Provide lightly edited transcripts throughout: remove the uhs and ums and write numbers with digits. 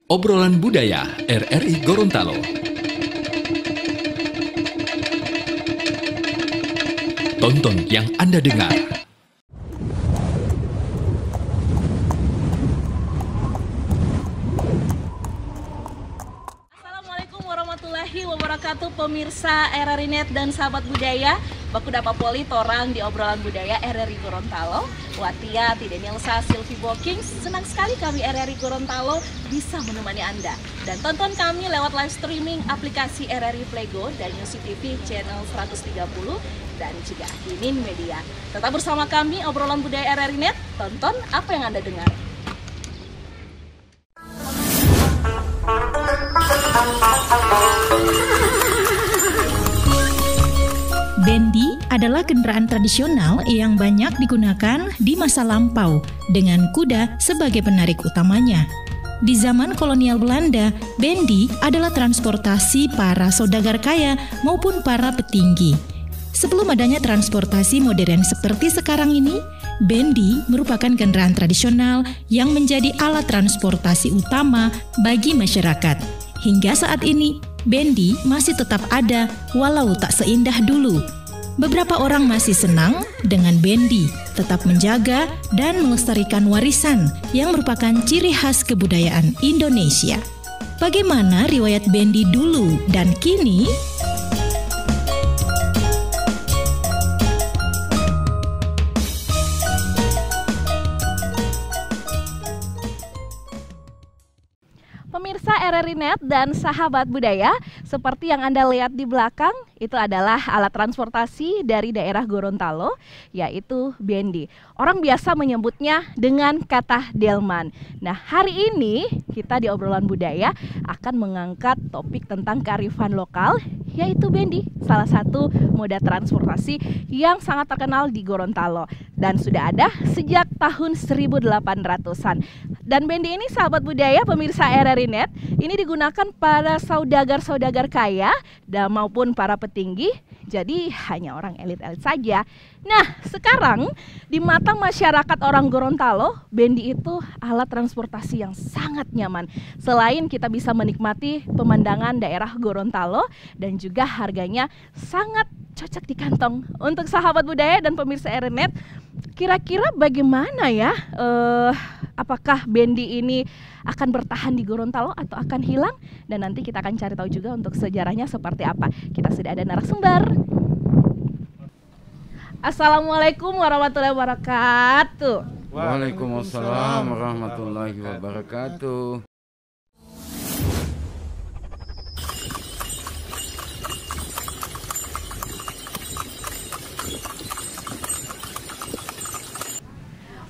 Obrolan Budaya RRI Gorontalo. Tonton yang Anda dengar. Assalamualaikum warahmatullahi wabarakatuh, pemirsa RRI Net dan sahabat budaya. Baku dapat poli torang di obrolan budaya RRI Gorontalo. Watia, Tideniel Sa, Silvi Booking. Senang sekali kami RRI Gorontalo bisa menemani Anda. Dan tonton kami lewat live streaming aplikasi RRI Playgo dan Music TV channel 130 dan juga Kimin Media. Tetap bersama kami obrolan budaya RRI Net. Tonton apa yang Anda dengar. Bendi adalah kendaraan tradisional yang banyak digunakan di masa lampau dengan kuda sebagai penarik utamanya. Di zaman kolonial Belanda, bendi adalah transportasi para saudagar kaya maupun para petinggi. Sebelum adanya transportasi modern seperti sekarang ini, bendi merupakan kendaraan tradisional yang menjadi alat transportasi utama bagi masyarakat. Hingga saat ini, bendi masih tetap ada walau tak seindah dulu. Beberapa orang masih senang dengan bendi, tetap menjaga dan melestarikan warisan yang merupakan ciri khas kebudayaan Indonesia. Bagaimana riwayat bendi dulu dan kini? Pemirsa RRI Net dan sahabat budaya, seperti yang Anda lihat di belakang, itu adalah alat transportasi dari daerah Gorontalo, yaitu bendi. Orang biasa menyebutnya dengan kata delman. Nah, hari ini kita di obrolan budaya akan mengangkat topik tentang kearifan lokal, yaitu bendi, salah satu moda transportasi yang sangat terkenal di Gorontalo dan sudah ada sejak tahun 1800-an. Dan bendi ini, sahabat budaya, pemirsa RRI Net, ini digunakan para saudagar-saudagar kaya dan maupun para petinggi, jadi hanya orang elit-elit saja. Nah, sekarang di mata masyarakat orang Gorontalo, bendi itu alat transportasi yang sangat nyaman. Selain kita bisa menikmati pemandangan daerah Gorontalo dan juga harganya sangat cocok di kantong. Untuk sahabat budaya dan pemirsa RRI Net, kira-kira bagaimana ya? Apakah bendi ini akan bertahan di Gorontalo atau akan hilang? Dan nanti kita akan cari tahu juga untuk sejarahnya seperti apa. Kita sudah ada narasumber. Assalamualaikum warahmatullahi wabarakatuh. Waalaikumsalam warahmatullahi wabarakatuh.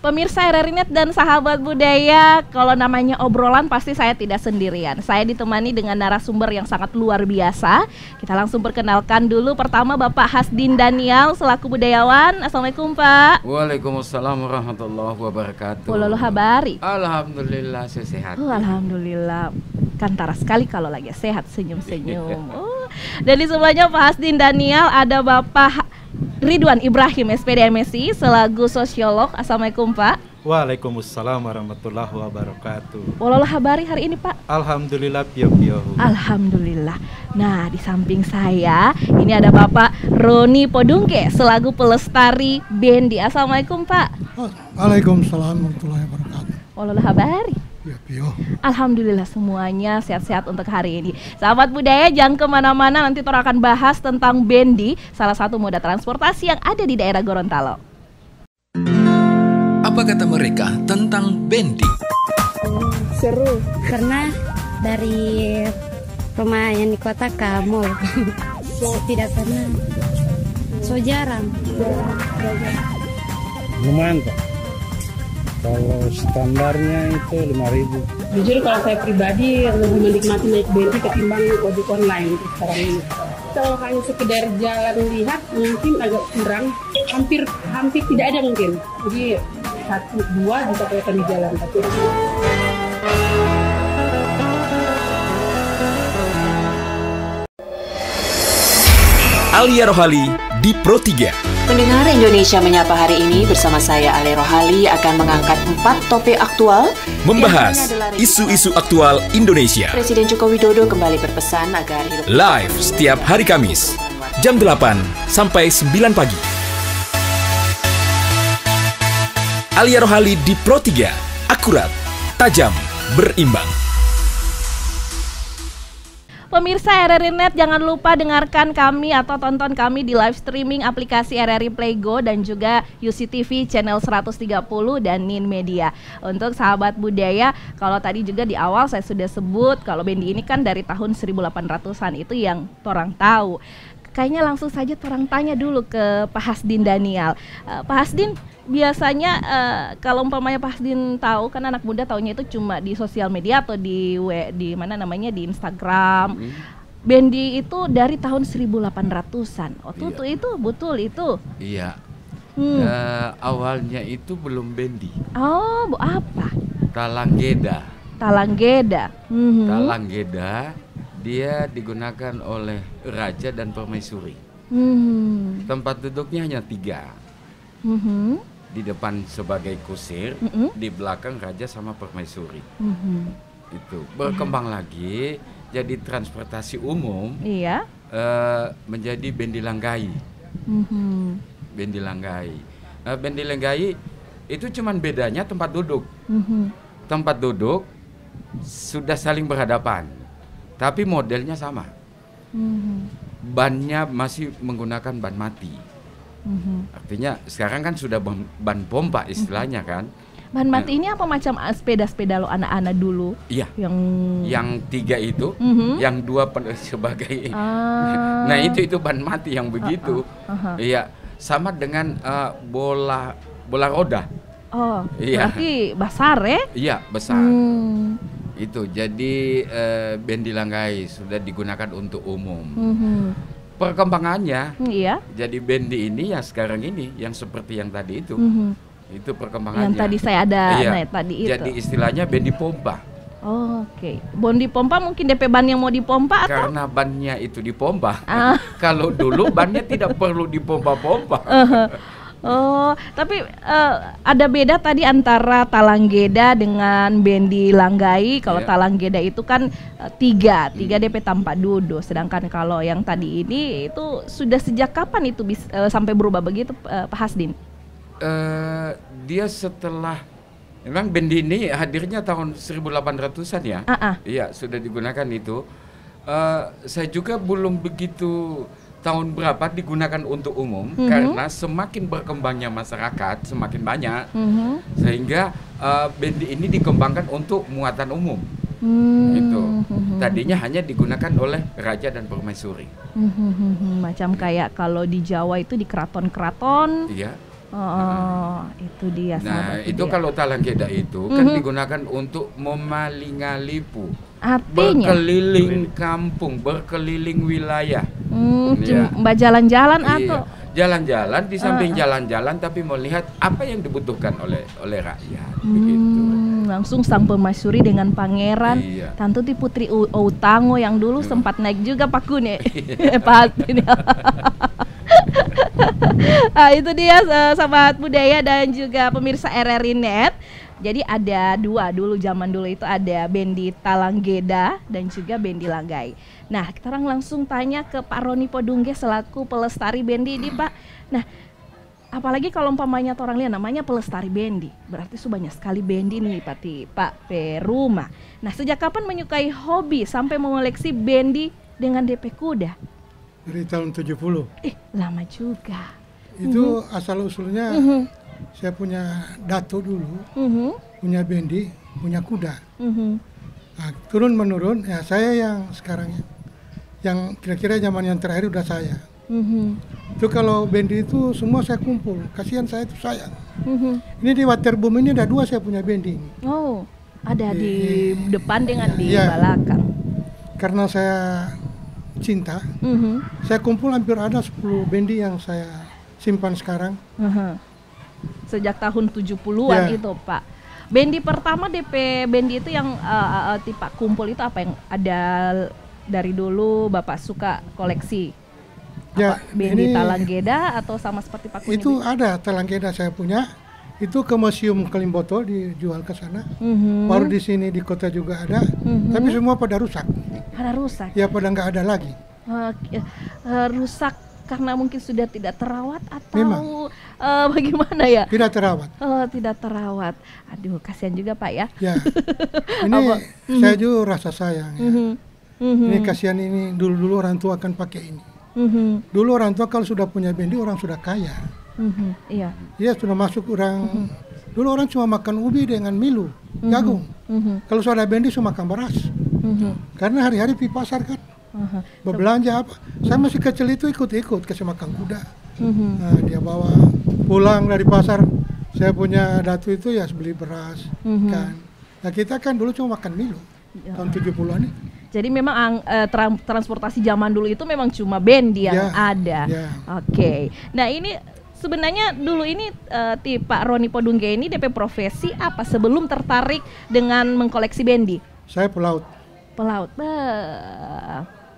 Pemirsa RRI Net dan sahabat budaya, kalau namanya obrolan pasti saya tidak sendirian. Saya ditemani dengan narasumber yang sangat luar biasa. Kita langsung perkenalkan dulu. Pertama, Bapak Hasdin Daniel selaku budayawan. Assalamualaikum, Pak. Waalaikumsalam warahmatullahi wabarakatuh. Walolo habari. Alhamdulillah, saya sehat. Alhamdulillah. Kantara sekali kalau lagi sehat, senyum-senyum. Dan di sebelahnya Pak Hasdin Daniel ada Bapak Ridwan Ibrahim, SPD MSI, selaku sosiolog. Assalamualaikum, Pak. Waalaikumsalam warahmatullahi wabarakatuh. Walolo habari hari ini, Pak. Alhamdulillah, pio-pio. Alhamdulillah. Nah, di samping saya ini ada Bapak Roni Podungke selaku pelestari bendi. Assalamualaikum, Pak. Waalaikumsalam warahmatullahi wabarakatuh. Walolo habari. Pio-pio. Alhamdulillah semuanya sehat-sehat untuk hari ini. Sahabat budaya, jangan kemana-mana, nanti Tora akan bahas tentang bendi, salah satu moda transportasi yang ada di daerah Gorontalo. Apa kata mereka tentang bendi? Seru, karena dari rumah yang di kota ke mall. Tidak pernah, so jarang. Lumayan, Pak. Kalau standarnya itu 5.000. Jujur kalau saya pribadi lebih menikmati naik bendi ketimbang ojek online sekarang ini. Kalau hanya sekedar jalan lihat mungkin agak kurang, hampir tidak ada mungkin. Jadi 1-2 bisa kelihatan di jalan. Tapi Alia Rohali di Pro 3. Pendengar Indonesia Menyapa hari ini bersama saya Ale Rohali akan mengangkat 4 topik aktual. Membahas isu-isu aktual Indonesia. Presiden Joko Widodo kembali berpesan agar hidup Live setiap hari Kamis jam 8 sampai 9 pagi. Alia Rohali di Pro 3, akurat, tajam, berimbang. Pemirsa RRI Net, jangan lupa dengarkan kami atau tonton kami di live streaming aplikasi RRI Playgo dan juga UCTV channel 130 dan Nin Media. Untuk sahabat budaya, kalau tadi juga di awal saya sudah sebut kalau bendi ini kan dari tahun 1800-an, itu yang torang tahu. Kayaknya langsung saja torang tanya dulu ke Pak Hasdin Daniel. Pak Hasdin, biasanya kalau umpamanya Pak Hasdin tahu, kan anak muda taunya itu cuma di sosial media atau di mana namanya, di Instagram. Bendi itu dari tahun 1800-an. Itu betul itu? Iya. Awalnya itu belum bendi. Oh, apa? Talanggeda. Talanggeda. Talanggeda dia digunakan oleh raja dan permaisuri. Tempat duduknya hanya 3. Di depan sebagai kusir, di belakang raja sama permaisuri. Itu berkembang lagi jadi transportasi umum. Iya. Menjadi bendi langgai. Bendi langgai. Bendi langgai itu cuman bedanya tempat duduk. Tempat duduk sudah saling berhadapan, tapi modelnya sama. Bannya masih menggunakan ban mati. Artinya sekarang kan sudah ban pompa istilahnya kan. Ban mati ini apa macam sepeda-sepeda lo anak-anak dulu? Iya. Yang 3 itu, yang 2 sebagai. Nah itu ban mati yang begitu. Iya, sama dengan bola roda. Oh, iya. Berarti besar ya? Iya, besar. Itu jadi bendi langgai sudah digunakan untuk umum. Perkembangannya, iya. Jadi bendi ini yang sekarang ini, yang seperti yang tadi itu, itu perkembangannya. Yang tadi saya ada, iya. Tadi itu. Jadi istilahnya bendi pompa. Oke. Bendi pompa mungkin DP ban yang mau dipompa atau? Karena bannya itu dipompa. Kalau dulu bannya tidak perlu dipompa-pompa. Oh, tapi ada beda tadi antara talanggeda dengan bendi langgai. Kalau talanggeda itu kan 3 DP tanpa duduk. Sedangkan kalau yang tadi ini itu sudah sejak kapan itu sampai berubah begitu, Pak Hasdin? Dia setelah, memang bendi ini hadirnya tahun 1800-an ya. Iya, sudah digunakan itu. Saya juga belum begitu tahun berapa digunakan untuk umum, karena semakin berkembangnya masyarakat semakin banyak, sehingga bendi ini dikembangkan untuk muatan umum. Itu tadinya hanya digunakan oleh raja dan permaisuri. Macam kayak kalau di Jawa itu di keraton-keraton. Iya. Itu dia. Nah itu dia. Kalau talanggeda itu kan digunakan untuk memalingalipu. Artinya berkeliling kampung, berkeliling wilayah. Mbak jalan-jalan atau? Jalan-jalan, di samping jalan-jalan tapi melihat apa yang dibutuhkan oleh rakyat. Begitu. Langsung sang permaisuri dengan pangeran, Tantuti Putri Outango yang dulu sempat naik juga Pak Kune. Pak itu dia sahabat budaya dan juga pemirsa RRI Net. Jadi ada 2 dulu, zaman dulu itu ada bendi talanggeda dan juga bendi langgai. Nah, kita langsung tanya ke Pak Roni Podungge selaku pelestari bendi ini, Pak. Nah, apalagi kalau umpamanya orang lihat namanya pelestari bendi, berarti banyak sekali bendi nih Pak Peruma. Nah, sejak kapan menyukai hobi sampai mengoleksi bendi dengan DP kuda? Dari tahun 70. Lama juga. Itu asal usulnya saya punya dato dulu, punya bendi, punya kuda. Nah, turun menurun, ya saya yang sekarang yang kira-kira zaman yang terakhir udah saya. Itu kalau bendi itu semua saya kumpul, kasihan saya itu sayang. Ini di Waterboom ini ada 2 saya punya bendi. Oh, ada di depan dengan di belakang. Karena saya cinta, saya kumpul hampir ada 10 bendi yang saya simpan sekarang. Sejak tahun 70-an itu, Pak. Bendi pertama DP bendi itu yang tipe kumpul itu apa yang ada dari dulu Bapak suka koleksi? Ya, bendi ini Talanggeda atau sama seperti Pak Kuni? Itu ada Talanggeda saya punya. Itu ke Museum Kalimboto dijual ke sana. Baru di sini di kota juga ada. Tapi semua pada rusak. Pada rusak? Ya, pada nggak ada lagi. Rusak karena mungkin sudah tidak terawat atau bagaimana ya? Tidak terawat. Oh, tidak terawat. Aduh, kasihan juga Pak ya. Ya. Ini saya juga rasa sayang ya. Ini kasihan ini, dulu orang tua akan pakai ini. Dulu orang tua kalau sudah punya bendi orang sudah kaya. Iya. Dia sudah masuk orang. Dulu orang cuma makan ubi dengan milu, jagung. Kalau sudah ada bendi cuma makan beras. Karena hari-hari pergi pasar kan. Berbelanja apa? Saya masih kecil itu ikut-ikut kasih makan kuda. Nah, dia bawa pulang dari pasar. Saya punya datu itu ya beli beras kan. Nah, kita kan dulu cuma makan milu tahun 70-an ini. Jadi memang transportasi zaman dulu itu memang cuma bendi yang ada. Oke. Nah, ini sebenarnya dulu ini Pak Roni Podungge ini DP profesi apa sebelum tertarik dengan mengkoleksi bendi? Saya pelaut. Pelaut.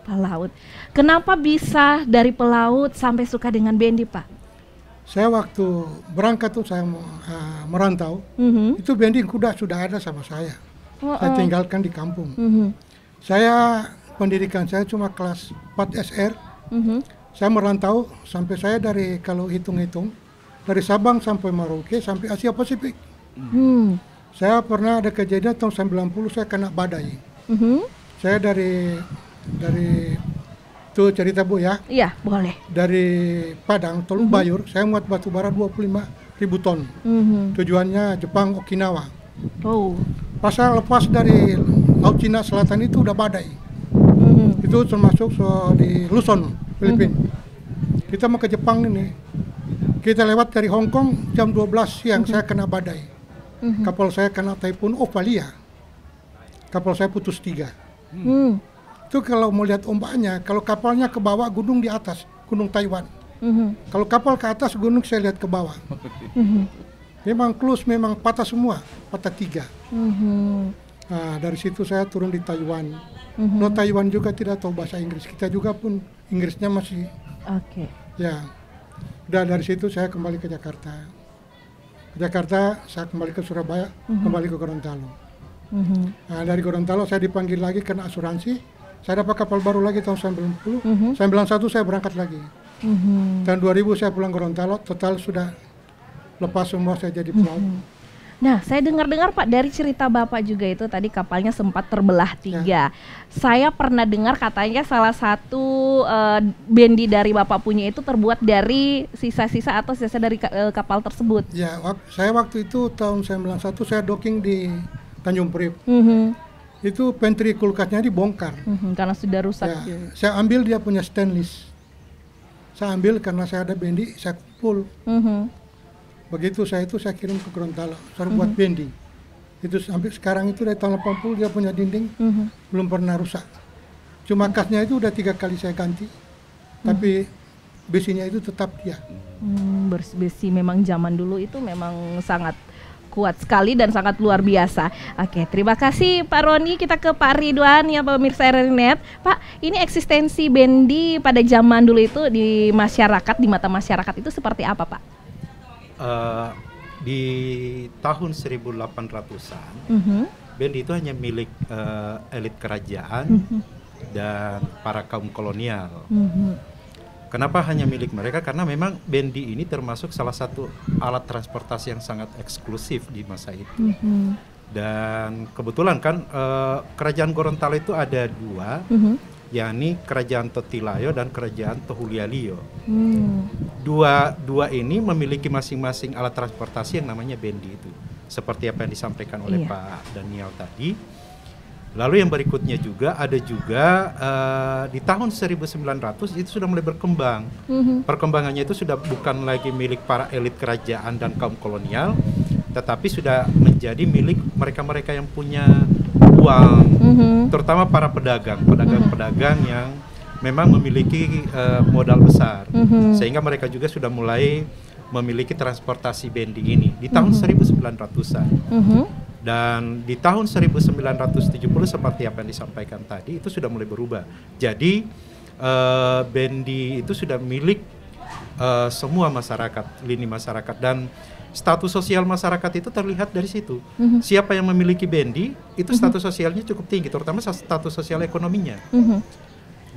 Pelaut. Kenapa bisa dari pelaut sampai suka dengan bendi, Pak? Saya waktu berangkat tuh saya merantau, itu bendi kuda sudah ada sama saya. Saya tinggalkan di kampung. Saya pendidikan saya cuma kelas 4 SR. Saya merantau sampai saya dari kalau hitung-hitung dari Sabang sampai Merauke sampai Asia Pasifik. Saya pernah ada kejadian tahun 90 saya kena badai. Saya dari tuh cerita Bu ya. Iya, boleh. Dari Padang, Teluk Bayur, saya muat batu bara 25.000 ton. Tujuannya Jepang, Okinawa. Pas saya lepas dari Laut Cina Selatan itu udah badai. Itu termasuk di Luzon, Filipina. Kita mau ke Jepang ini. Kita lewat dari Hong Kong jam 12 siang saya kena badai. Kapal saya kena Taipun Ovalia. Kapal saya putus 3. Itu kalau mau lihat ombaknya, kalau kapalnya ke bawah, gunung di atas, gunung Taiwan. Kalau kapal ke atas, gunung saya lihat ke bawah. Memang close, memang patah semua, patah 3. Nah, dari situ saya turun di Taiwan. No, Taiwan juga tidak tahu bahasa Inggris. Kita juga pun Inggrisnya masih. Ya, udah dari situ saya kembali ke Jakarta. Jakarta, saya kembali ke Surabaya, kembali ke Gorontalo. Nah, dari Gorontalo saya dipanggil lagi kena asuransi. Saya dapat kapal baru lagi tahun 90. 91 saya berangkat lagi. Tahun 2000 saya pulang Gorontalo, total sudah lepas semua saya jadi pelaut. Nah, saya dengar-dengar Pak dari cerita Bapak juga itu tadi kapalnya sempat terbelah 3. Saya pernah dengar katanya salah satu bendi dari Bapak punya itu terbuat dari sisa-sisa atau sisa dari kapal tersebut. Ya, saya waktu itu tahun 91 saya docking di Tanjung Priok. Itu pantry kulkasnya dibongkar. Karena sudah rusak. Ya, saya ambil dia punya stainless. Saya ambil karena saya ada bendi, saya kumpul. Begitu saya kirim ke Gorontalo, saya buat bendi. Itu sampai sekarang itu dari tahun 80 dia punya dinding, belum pernah rusak. Cuma kasnya itu udah 3 kali saya ganti, tapi besinya itu tetap dia. Besi memang zaman dulu itu memang sangat kuat sekali dan sangat luar biasa. Oke, terima kasih Pak Roni. Kita ke Pak Ridwan ya pemirsa RRI.net. Pak, ini eksistensi bendi pada zaman dulu itu di masyarakat, di mata masyarakat itu seperti apa Pak? Di tahun 1800-an, bendi itu hanya milik elit kerajaan dan para kaum kolonial. Kenapa hanya milik mereka? Karena memang bendi ini termasuk salah satu alat transportasi yang sangat eksklusif di masa itu. Dan kebetulan kan kerajaan Gorontalo itu ada 2, yakni kerajaan Totilayo dan kerajaan Tohulialio. Dua ini memiliki masing-masing alat transportasi yang namanya bendi itu. Seperti apa yang disampaikan oleh Pak Daniel tadi. Lalu yang berikutnya juga ada di tahun 1900 itu sudah mulai berkembang. Perkembangannya itu sudah bukan lagi milik para elit kerajaan dan kaum kolonial, tetapi sudah menjadi milik mereka-mereka yang punya uang, terutama para pedagang yang memang memiliki modal besar, sehingga mereka juga sudah mulai memiliki transportasi bendi ini di tahun 1900-an. Dan di tahun 1970 seperti apa yang disampaikan tadi itu sudah mulai berubah. Jadi bendi itu sudah milik semua masyarakat, lini masyarakat, dan status sosial masyarakat itu terlihat dari situ. Siapa yang memiliki bendi itu status sosialnya cukup tinggi, terutama status sosial ekonominya.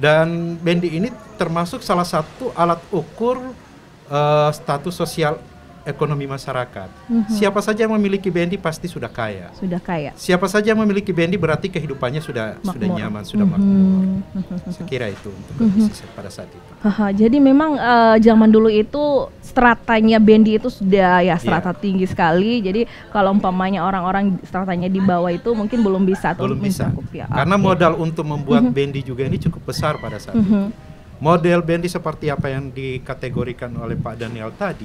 Dan bendi ini termasuk salah satu alat ukur status sosial ekonomi masyarakat. Siapa saja yang memiliki bendi pasti sudah kaya. Sudah kaya. Siapa saja yang memiliki bendi berarti kehidupannya sudah nyaman, sudah makmur. Saya kira itu untuk kondisi pada saat itu. Jadi memang zaman dulu itu stratanya bendi itu sudah strata tinggi sekali. Jadi kalau umpamanya orang-orang stratanya di bawah itu mungkin belum bisa atau belum bisa. Ya. Karena modal untuk membuat bendi juga ini cukup besar pada saat itu. Model bendi seperti apa yang dikategorikan oleh Pak Daniel tadi.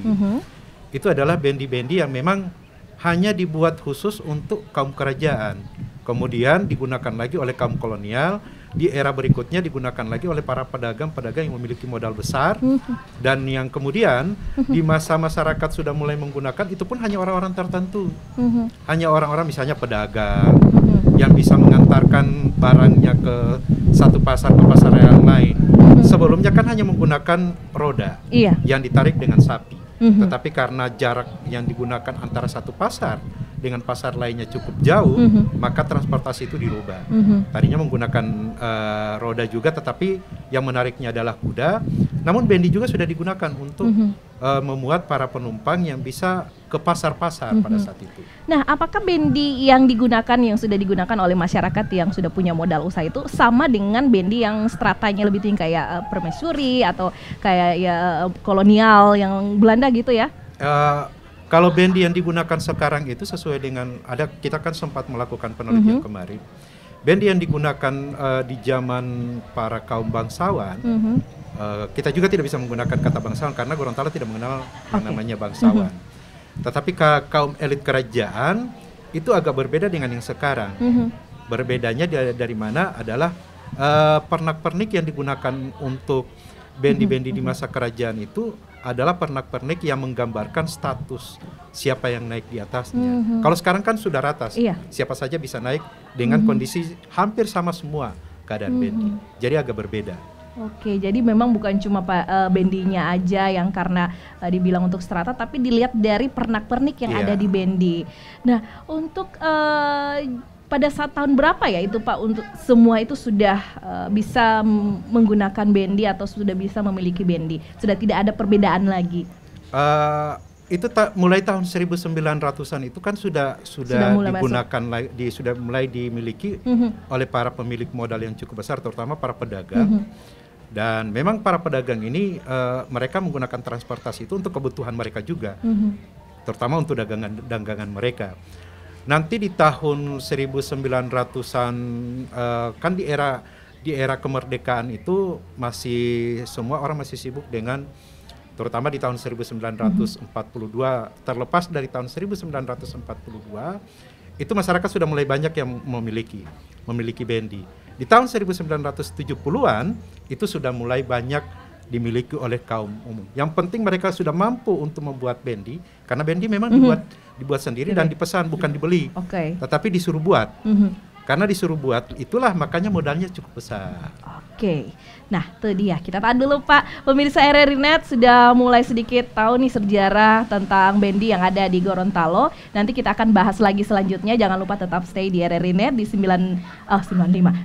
Itu adalah bendi-bendi yang memang hanya dibuat khusus untuk kaum kerajaan. Kemudian digunakan lagi oleh kaum kolonial. Di era berikutnya digunakan lagi oleh para pedagang-pedagang yang memiliki modal besar. Dan yang kemudian di masa masyarakat sudah mulai menggunakan, itu pun hanya orang-orang tertentu. Hanya orang-orang misalnya pedagang yang bisa mengantarkan barangnya ke satu pasar ke pasar yang lain. Sebelumnya kan hanya menggunakan roda yang ditarik dengan sapi. Tetapi karena jarak yang digunakan antara satu pasar dengan pasar lainnya cukup jauh, maka transportasi itu dirubah. Tadinya menggunakan roda juga, tetapi yang menariknya adalah kuda. Namun bendi juga sudah digunakan untuk memuat para penumpang yang bisa ke pasar-pasar pada saat itu. Nah, apakah bendi yang sudah digunakan oleh masyarakat yang sudah punya modal usaha itu sama dengan bendi yang stratanya lebih tinggi kayak permaisuri atau kayak kolonial yang Belanda gitu ya? Kalau bendi yang digunakan sekarang itu sesuai dengan kita kan sempat melakukan penelitian kemarin. Bendi yang digunakan di zaman para kaum bangsawan, kita juga tidak bisa menggunakan kata bangsawan karena Gorontalo tidak mengenal yang namanya bangsawan. Tetapi kaum elit kerajaan itu agak berbeda dengan yang sekarang. Berbedanya dari mana adalah pernak-pernik yang digunakan untuk bendi-bendi di masa kerajaan itu adalah pernak-pernik yang menggambarkan status siapa yang naik di atasnya. Kalau sekarang kan sudah rata, siapa saja bisa naik dengan kondisi hampir sama semua keadaan bendi. Jadi agak berbeda. Oke, jadi memang bukan cuma bendinya aja yang karena dibilang untuk strata, tapi dilihat dari pernak-pernik yang ada di bendi. Nah, untuk pada saat tahun berapa ya itu Pak untuk semua itu sudah bisa menggunakan bendi atau sudah bisa memiliki bendi? Sudah tidak ada perbedaan lagi? Itu mulai tahun 1900-an itu kan sudah digunakan sudah mulai dimiliki oleh para pemilik modal yang cukup besar, terutama para pedagang. Dan memang para pedagang ini mereka menggunakan transportasi itu untuk kebutuhan mereka juga, terutama untuk dagangan mereka. Nanti di tahun 1900-an kan di era kemerdekaan itu masih semua orang masih sibuk dengan, terutama di tahun 1942, terlepas dari tahun 1942 itu masyarakat sudah mulai banyak yang memiliki bendi. Di tahun 1970-an itu sudah mulai banyak dimiliki oleh kaum umum. Yang penting mereka sudah mampu untuk membuat bendi, karena bendi memang dibuat sendiri dan dipesan, bukan dibeli. Tetapi disuruh buat. Karena disuruh buat, itulah makanya modalnya cukup besar. Nah itu dia, kita tahan dulu Pak. Pemirsa RRI Net sudah mulai sedikit tahu nih sejarah tentang bendi yang ada di Gorontalo. Nanti kita akan bahas lagi selanjutnya. Jangan lupa tetap stay di RRI Net di 95.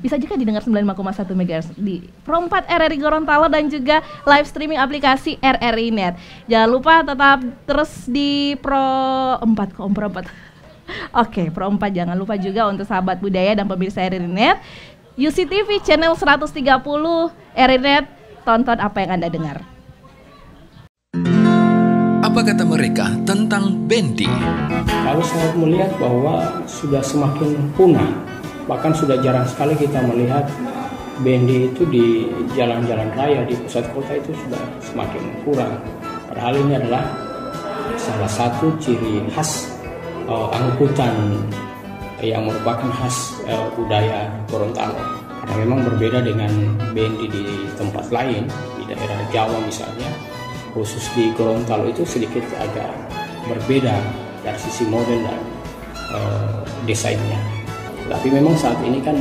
Bisa juga didengar 95,1 MHz di Pro 4 RRI Gorontalo dan juga live streaming aplikasi RRI Net. Jangan lupa tetap terus di Pro 4. Pro 4, jangan lupa juga untuk sahabat budaya dan pemirsa RRI Net, UCTV channel 130 RRI Net, tonton apa yang Anda dengar. Apa kata mereka tentang bendi? Kalau saya melihat bahwa sudah semakin punah, bahkan sudah jarang sekali kita melihat bendi itu di jalan-jalan raya di pusat kota itu sudah semakin kurang. Padahal ini adalah salah satu ciri khas angkutan yang merupakan khas budaya Gorontalo, karena memang berbeda dengan bendi di tempat lain di daerah Jawa misalnya. Khusus di Gorontalo itu sedikit agak berbeda dari sisi model dan desainnya. Tapi memang saat ini kan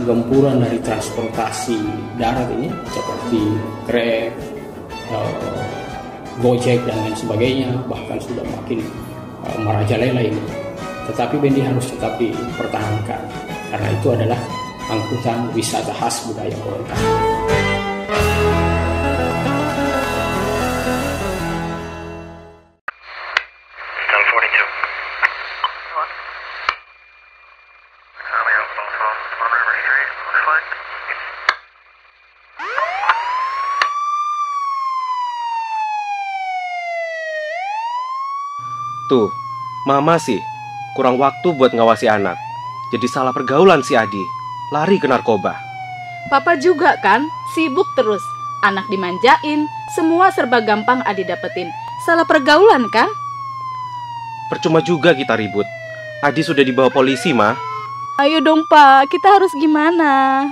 gempuran dari transportasi darat ini seperti Grab, Gojek dan lain sebagainya, bahkan sudah makin merajalela ini. Tetapi bendi harus tetap dipertahankan karena itu adalah angkutan wisata khas budaya Gorontalo. Tuh, mama sih kurang waktu buat ngawasi anak. Jadi salah pergaulan si Adi, lari ke narkoba. Papa juga kan, sibuk terus. Anak dimanjain, semua serba gampang Adi dapetin. Salah pergaulan kan? Percuma juga kita ribut. Adi sudah dibawa polisi, Ma. Ayo dong Pak, kita harus gimana?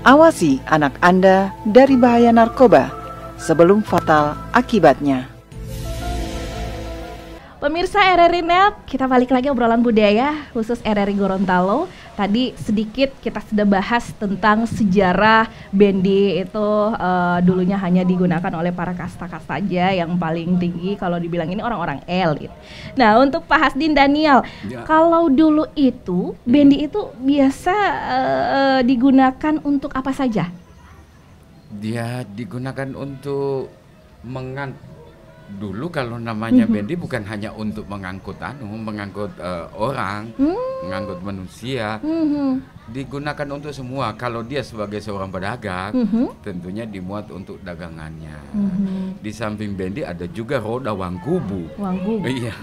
Awasi anak Anda dari bahaya narkoba sebelum fatal akibatnya. Pemirsa RRI Net, kita balik lagi obrolan budaya khusus RRI Gorontalo. Tadi sedikit kita sudah bahas tentang sejarah bendi itu dulunya hanya digunakan oleh para kasta-kasta aja yang paling tinggi kalau dibilang ini orang-orang elit. Nah untuk Pak Hasdin Daniel, kalau dulu itu bendi itu biasa digunakan untuk apa saja? Dia digunakan untuk dulu kalau namanya bendi bukan hanya untuk mengangkut orang, mengangkut manusia, digunakan untuk semua. Kalau dia sebagai seorang pedagang, tentunya dimuat untuk dagangannya. Di samping bendi ada juga roda wanggubu. Iya.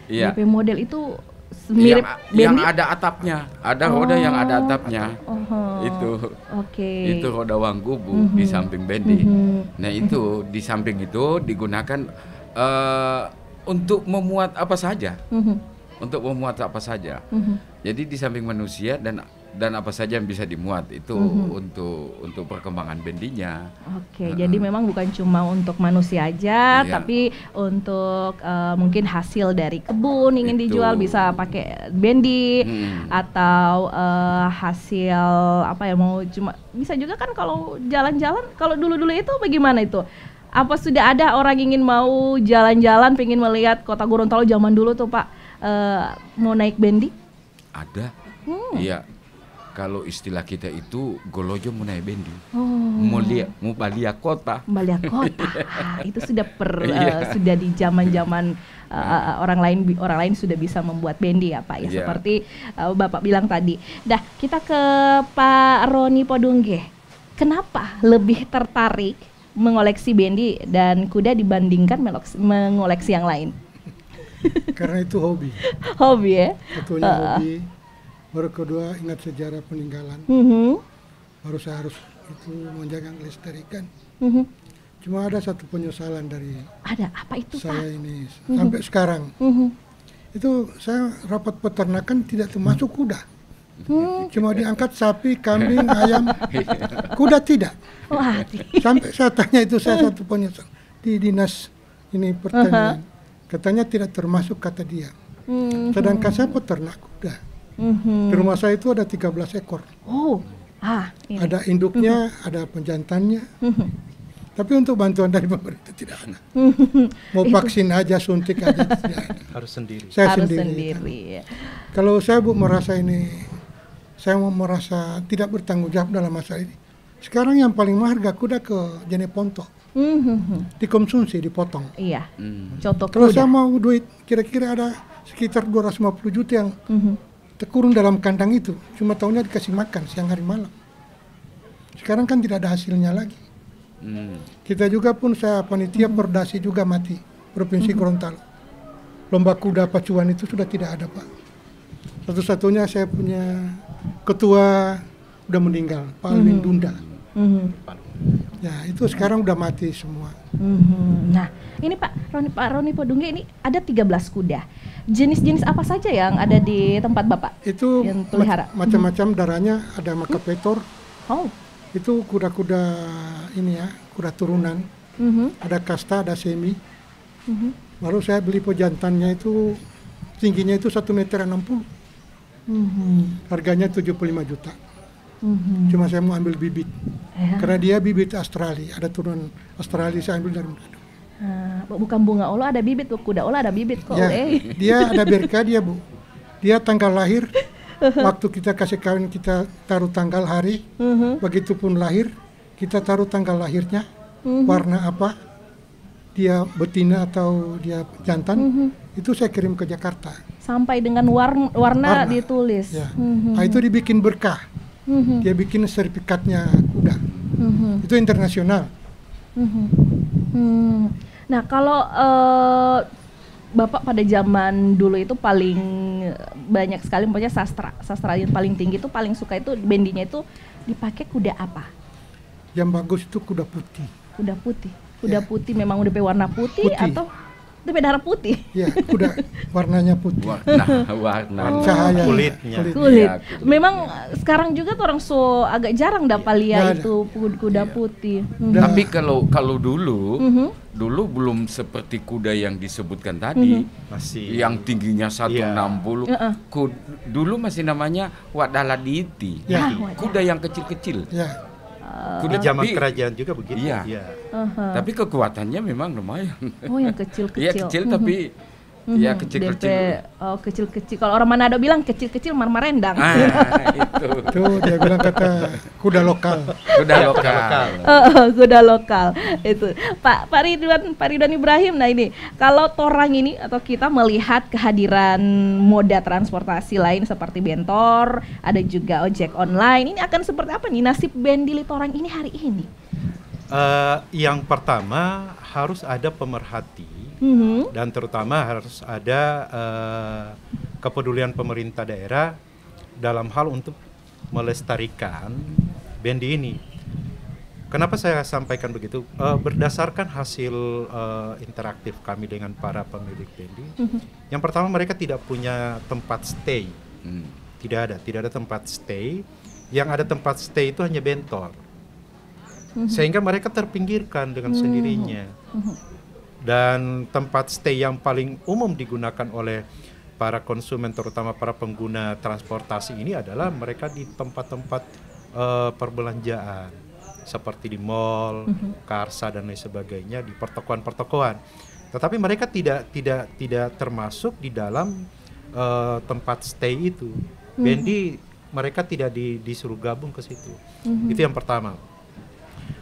Iya. DP model itu mirip yang ada atapnya, ada roda yang ada atapnya. Itu. Itu roda wanggubu di samping bendi. Nah itu di samping itu digunakan untuk memuat apa saja, untuk memuat apa saja. Jadi di samping manusia dan apa saja yang bisa dimuat itu untuk perkembangan bendinya. Jadi memang bukan cuma untuk manusia aja, tapi untuk mungkin hasil dari kebun ingin dijual bisa pakai bendi, atau hasil apa ya mau cuma bisa juga kan kalau jalan-jalan. Kalau dulu-dulu itu bagaimana itu? Apa sudah ada orang ingin mau jalan-jalan pengen melihat kota Gorontalo zaman dulu tuh Pak, mau naik bendi? Ada. Iya. Kalau istilah kita itu golojo mau naik bendi, mau balia kota. Balia kota, itu sudah sudah di zaman orang lain sudah bisa membuat bendi ya Pak ya, seperti Bapak bilang tadi. Dah kita ke Pak Roni Podungge. Kenapa lebih tertarik mengoleksi bendi dan kuda dibandingkan mengoleksi yang lain? Karena itu hobi. Hobi ya. Satunya hobi. Baru kedua ingat sejarah peninggalan. Baru saya harus itu menjaga melestarikan. Cuma ada satu penyesalan dari apa itu saya Pak? Ini sampai sekarang. Itu saya rapat peternakan tidak termasuk kuda. Cuma diangkat sapi, kambing, ayam, kuda tidak. Sampai saya tanya itu saya satu penyesalan di dinas ini pertanian. Katanya tidak termasuk kata dia. Sedangkan saya peternak kuda. Di rumah saya itu ada 13 ekor. Ada induknya, ada penjantannya. Tapi untuk bantuan dari pemerintah tidak ada. Mau vaksin aja, suntik aja tidak ada. Harus sendiri. Saya sendiri. Kalau saya merasa ini, saya merasa tidak bertanggung jawab dalam masalah ini. Sekarang yang paling harga kuda ke Jeneponto. Dikonsumsi, dipotong. Iya. Contoh kalau kuda. saya mau duit, kira-kira ada sekitar 250 juta yang terkurung dalam kandang itu, cuma tahunya dikasih makan siang hari malam. Sekarang kan tidak ada hasilnya lagi. Kita juga pun saya panitia perdasi juga mati Provinsi Gorontalo. Lomba kuda pacuan itu sudah tidak ada Pak. Satu-satunya saya punya ketua udah meninggal, Pak Alvin Dunda. Ya itu sekarang udah mati semua. Nah ini Pak Roni Podungge ini ada 13 kuda. Jenis-jenis apa saja yang ada di tempat Bapak? Itu yang pelihara? Macam-macam darahnya, ada makapetor. Itu kuda-kuda ini ya, kuda turunan. Ada kasta, ada semi. Baru saya beli pejantannya itu tingginya itu 1,60 meter. Harganya 75 juta. Cuma saya mau ambil bibit. Karena dia bibit Australia, ada turunan Australia, saya ambil dari Manado. Bukan bunga olo ada bibit, kuda olo ada bibit kok. Ya, dia ada berkah dia, Bu. Dia tanggal lahir, waktu kita kasih kawin kita taruh tanggal hari, begitupun lahir, kita taruh tanggal lahirnya, warna apa, dia betina atau dia jantan, itu saya kirim ke Jakarta. Sampai dengan warna ditulis. Ya. Nah, itu dibikin berkah. Dia bikin sertifikatnya kuda. Itu internasional. Nah, kalau Bapak pada zaman dulu itu paling banyak sekali, pokoknya sastra yang paling tinggi itu paling suka itu bendinya itu dipakai kuda apa? Yang bagus itu kuda putih. Kuda putih. Kuda putih memang udah warna putih atau itu darah putih? Ya, kuda warnanya putih. Warna cahaya kulitnya. Kulit. Memang sekarang juga tuh orang so agak jarang dapat lihat itu kuda putih. Tapi kalau dulu belum seperti kuda yang disebutkan tadi, masih yang tingginya 160. Dulu masih namanya wadaladiti. Kuda yang kecil-kecil. Kuda zaman kerajaan juga begitu. Tapi kekuatannya memang lumayan. Oh, yang kecil-kecil. Iya, kecil tapi ya kecil-kecil. Oh, kecil-kecil. Kalau orang Manado bilang kecil-kecil marmarendang. Itu. Tuh dia bilang kata kuda lokal. Kuda lokal. Kuda lokal. Itu. Pak Ridwan Ibrahim. Nah, ini kalau torang ini atau kita melihat kehadiran moda transportasi lain seperti bentor, ada juga ojek online. Ini akan seperti apa nih nasib bendi Litorang ini hari ini? Yang pertama harus ada pemerhati dan terutama harus ada kepedulian pemerintah daerah dalam hal untuk melestarikan bendi ini. Kenapa saya sampaikan begitu? Berdasarkan hasil interaktif kami dengan para pemilik bendi, yang pertama mereka tidak punya tempat stay, tidak ada tempat stay. Yang ada tempat stay itu hanya bentor. Sehingga mereka terpinggirkan dengan sendirinya. Dan tempat stay yang paling umum digunakan oleh para konsumen, terutama para pengguna transportasi ini adalah mereka di tempat-tempat perbelanjaan seperti di mall, Karsa dan lain sebagainya, di pertokoan-pertokoan. Tetapi mereka tidak termasuk di dalam tempat stay itu. Bendi mereka tidak disuruh gabung ke situ. Itu yang pertama.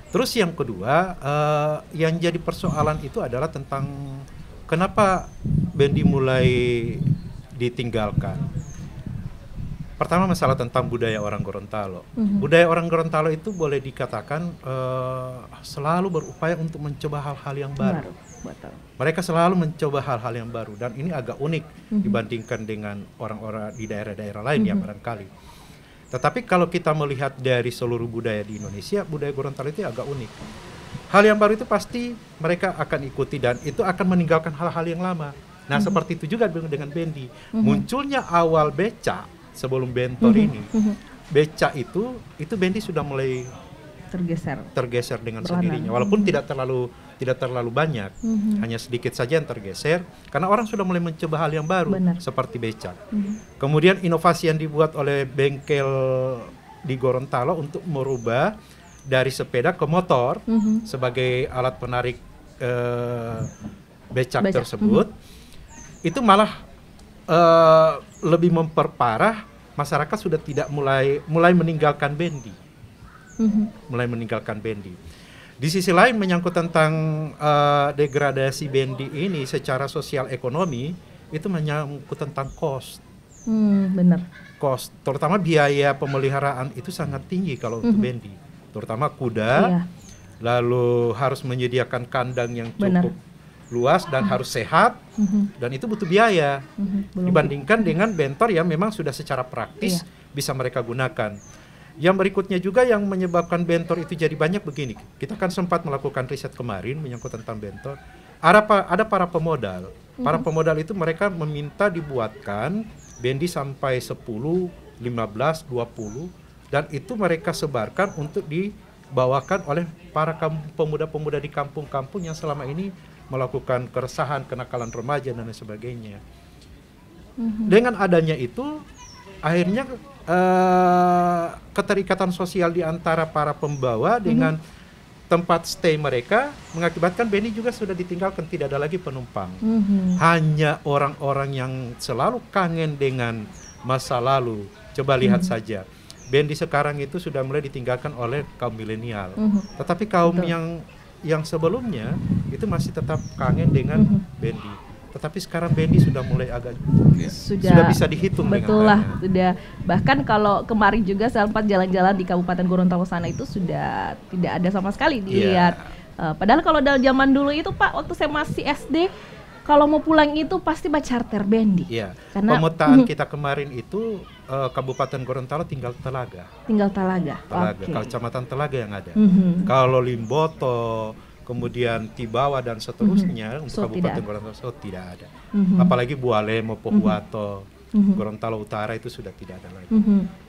Terus yang kedua, yang jadi persoalan itu adalah tentang kenapa bendi mulai ditinggalkan. Pertama masalah tentang budaya orang Gorontalo. Budaya orang Gorontalo itu boleh dikatakan selalu berupaya untuk mencoba hal-hal yang baru. Mereka selalu mencoba hal-hal yang baru dan ini agak unik dibandingkan dengan orang-orang di daerah-daerah lain ya barangkali. Tetapi kalau kita melihat dari seluruh budaya di Indonesia, budaya Gorontalo itu agak unik. Hal yang baru itu pasti mereka akan ikuti dan itu akan meninggalkan hal-hal yang lama. Nah seperti itu juga dengan bendi. Munculnya awal beca sebelum bentor ini, beca itu bendi sudah mulai tergeser dengan sendirinya. Walaupun tidak terlalu banyak, hanya sedikit saja yang tergeser karena orang sudah mulai mencoba hal yang baru seperti beca. Kemudian inovasi yang dibuat oleh bengkel di Gorontalo untuk merubah dari sepeda ke motor sebagai alat penarik becak tersebut, itu malah lebih memperparah masyarakat sudah tidak mulai meninggalkan bendi. Mulai meninggalkan bendi. Di sisi lain menyangkut tentang degradasi bendi ini secara sosial ekonomi itu menyangkut tentang cost. Benar. Cost, terutama biaya pemeliharaan itu sangat tinggi kalau untuk bendi, terutama kuda. Lalu harus menyediakan kandang yang cukup luas dan harus sehat dan itu butuh biaya dibandingkan dengan bentor yang memang sudah secara praktis bisa mereka gunakan. Yang berikutnya juga yang menyebabkan bentor itu jadi banyak begini. Kita kan sempat melakukan riset kemarin menyangkut tentang bentor. Ada para pemodal. Para pemodal itu mereka meminta dibuatkan bendi sampai 10, 15, 20 dan itu mereka sebarkan untuk dibawakan oleh para pemuda-pemuda di kampung-kampung yang selama ini melakukan keresahan, kenakalan remaja dan sebagainya. Dengan adanya itu akhirnya keterikatan sosial di antara para pembawa dengan tempat stay mereka mengakibatkan bendi juga sudah ditinggalkan, tidak ada lagi penumpang. Hanya orang-orang yang selalu kangen dengan masa lalu. Coba lihat saja, bendi sekarang itu sudah mulai ditinggalkan oleh kaum milenial. Tetapi kaum yang sebelumnya itu masih tetap kangen dengan bendi. Tetapi sekarang bendi sudah mulai agak sudah bisa dihitung. Betul lah, sudah. Bahkan kalau kemarin juga saya sempat jalan-jalan di Kabupaten Gorontalo sana itu sudah tidak ada sama sekali dilihat. Padahal kalau dalam zaman dulu itu Pak, waktu saya masih SD, kalau mau pulang itu pasti charter bendi. Karena pemetaan kita kemarin itu Kabupaten Gorontalo tinggal Telaga. Telaga. Kalau Kecamatan Telaga yang ada. Kalau Limboto, kemudian Tibawa dan seterusnya untuk Kabupaten Gorontalo tidak ada. Apalagi Bualemo, Pohuwato, Gorontalo Utara itu sudah tidak ada lagi.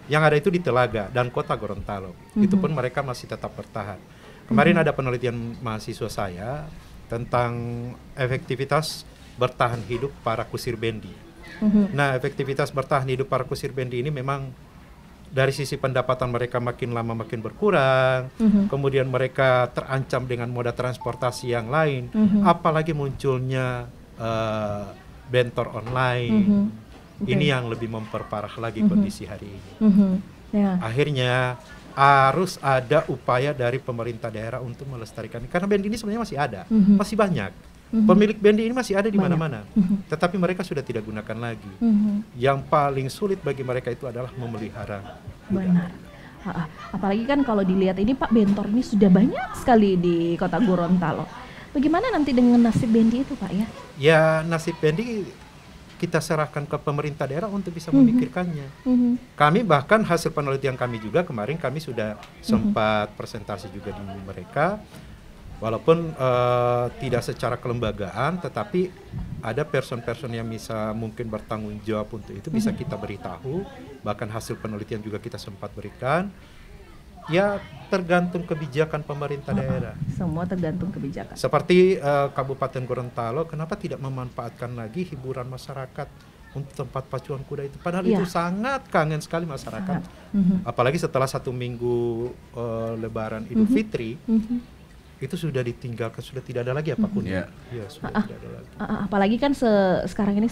Yang ada itu di Telaga dan Kota Gorontalo. Itu pun mereka masih tetap bertahan. Kemarin ada penelitian mahasiswa saya tentang efektivitas bertahan hidup para kusir bendi. Nah, efektivitas bertahan hidup para kusir bendi ini memang dari sisi pendapatan mereka makin lama makin berkurang, kemudian mereka terancam dengan moda transportasi yang lain, apalagi munculnya bentor online. Ini yang lebih memperparah lagi kondisi hari ini. Akhirnya harus ada upaya dari pemerintah daerah untuk melestarikan, karena bendi ini sebenarnya masih ada, masih banyak. Pemilik bendi ini masih ada di mana-mana, tetapi mereka sudah tidak gunakan lagi. Yang paling sulit bagi mereka itu adalah memelihara. Benar. Apalagi kan kalau dilihat ini Pak, bentor ini sudah banyak sekali di Kota Gorontalo. Bagaimana nanti dengan nasib bendi itu Pak ya? Ya, nasib bendi kita serahkan ke pemerintah daerah untuk bisa memikirkannya. Kami bahkan hasil penelitian kami juga kemarin kami sudah sempat presentasi juga di mereka. Walaupun tidak secara kelembagaan, tetapi ada person-person yang bisa mungkin bertanggung jawab untuk itu, bisa kita beritahu. Bahkan hasil penelitian juga kita sempat berikan. Ya, tergantung kebijakan pemerintah daerah. Semua tergantung kebijakan. Seperti Kabupaten Gorontalo, kenapa tidak memanfaatkan lagi hiburan masyarakat untuk tempat pacuan kuda itu? Padahal itu sangat kangen sekali masyarakat. Apalagi setelah 1 minggu Lebaran Idul Fitri. Itu sudah ditinggalkan, sudah tidak ada lagi apapun. Sudah tidak ada lagi. Apalagi kan sekarang ini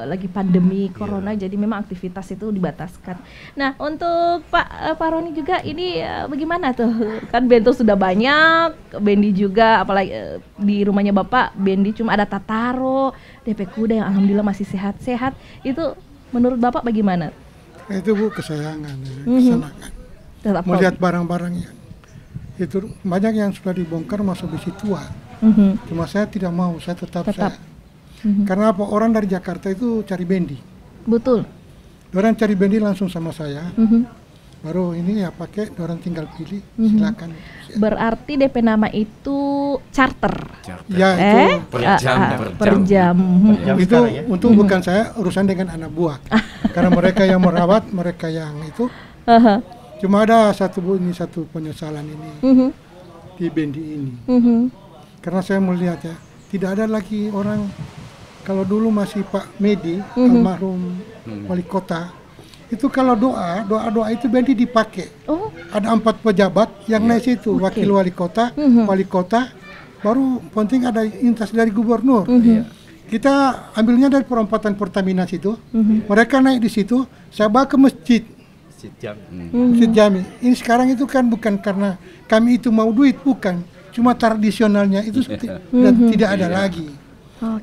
lagi pandemi corona, jadi memang aktivitas itu dibataskan. Nah, untuk Pak Roni juga ini bagaimana tuh? Kan bento sudah banyak, bendi juga, apalagi di rumahnya Bapak bendi cuma ada Tataro, DP Kuda yang alhamdulillah masih sehat-sehat. Itu menurut Bapak bagaimana? Itu Bu, kesayangan, kesenangan. Melihat barang-barangnya. Itu banyak yang sudah dibongkar masuk besi tua. Cuma saya tidak mau, saya tetap. Saya. Karena apa? Orang dari Jakarta itu cari bendi. Betul. Orang cari bendi langsung sama saya. Baru ini ya pakai, orang tinggal pilih, silakan. Berarti DP nama itu charter. Ya, itu per jam. Itu untuk bukan saya, urusan dengan anak buah. Karena mereka yang merawat, mereka yang itu. Cuma ada satu penyesalan ini di bendi ini. Karena saya melihat ya, tidak ada lagi orang. Kalau dulu masih Pak Medi, almarhum wali kota, itu kalau doa itu bendi dipakai. Ada 4 pejabat yang naik situ, wakil wali kota, baru penting ada intas dari gubernur. Kita ambilnya dari perempatan Pertamina situ, mereka naik di situ, saya bawa ke masjid. Masjid Jami. Ini sekarang itu kan bukan karena kami itu mau duit, bukan. Cuma tradisionalnya itu dan tidak ada lagi.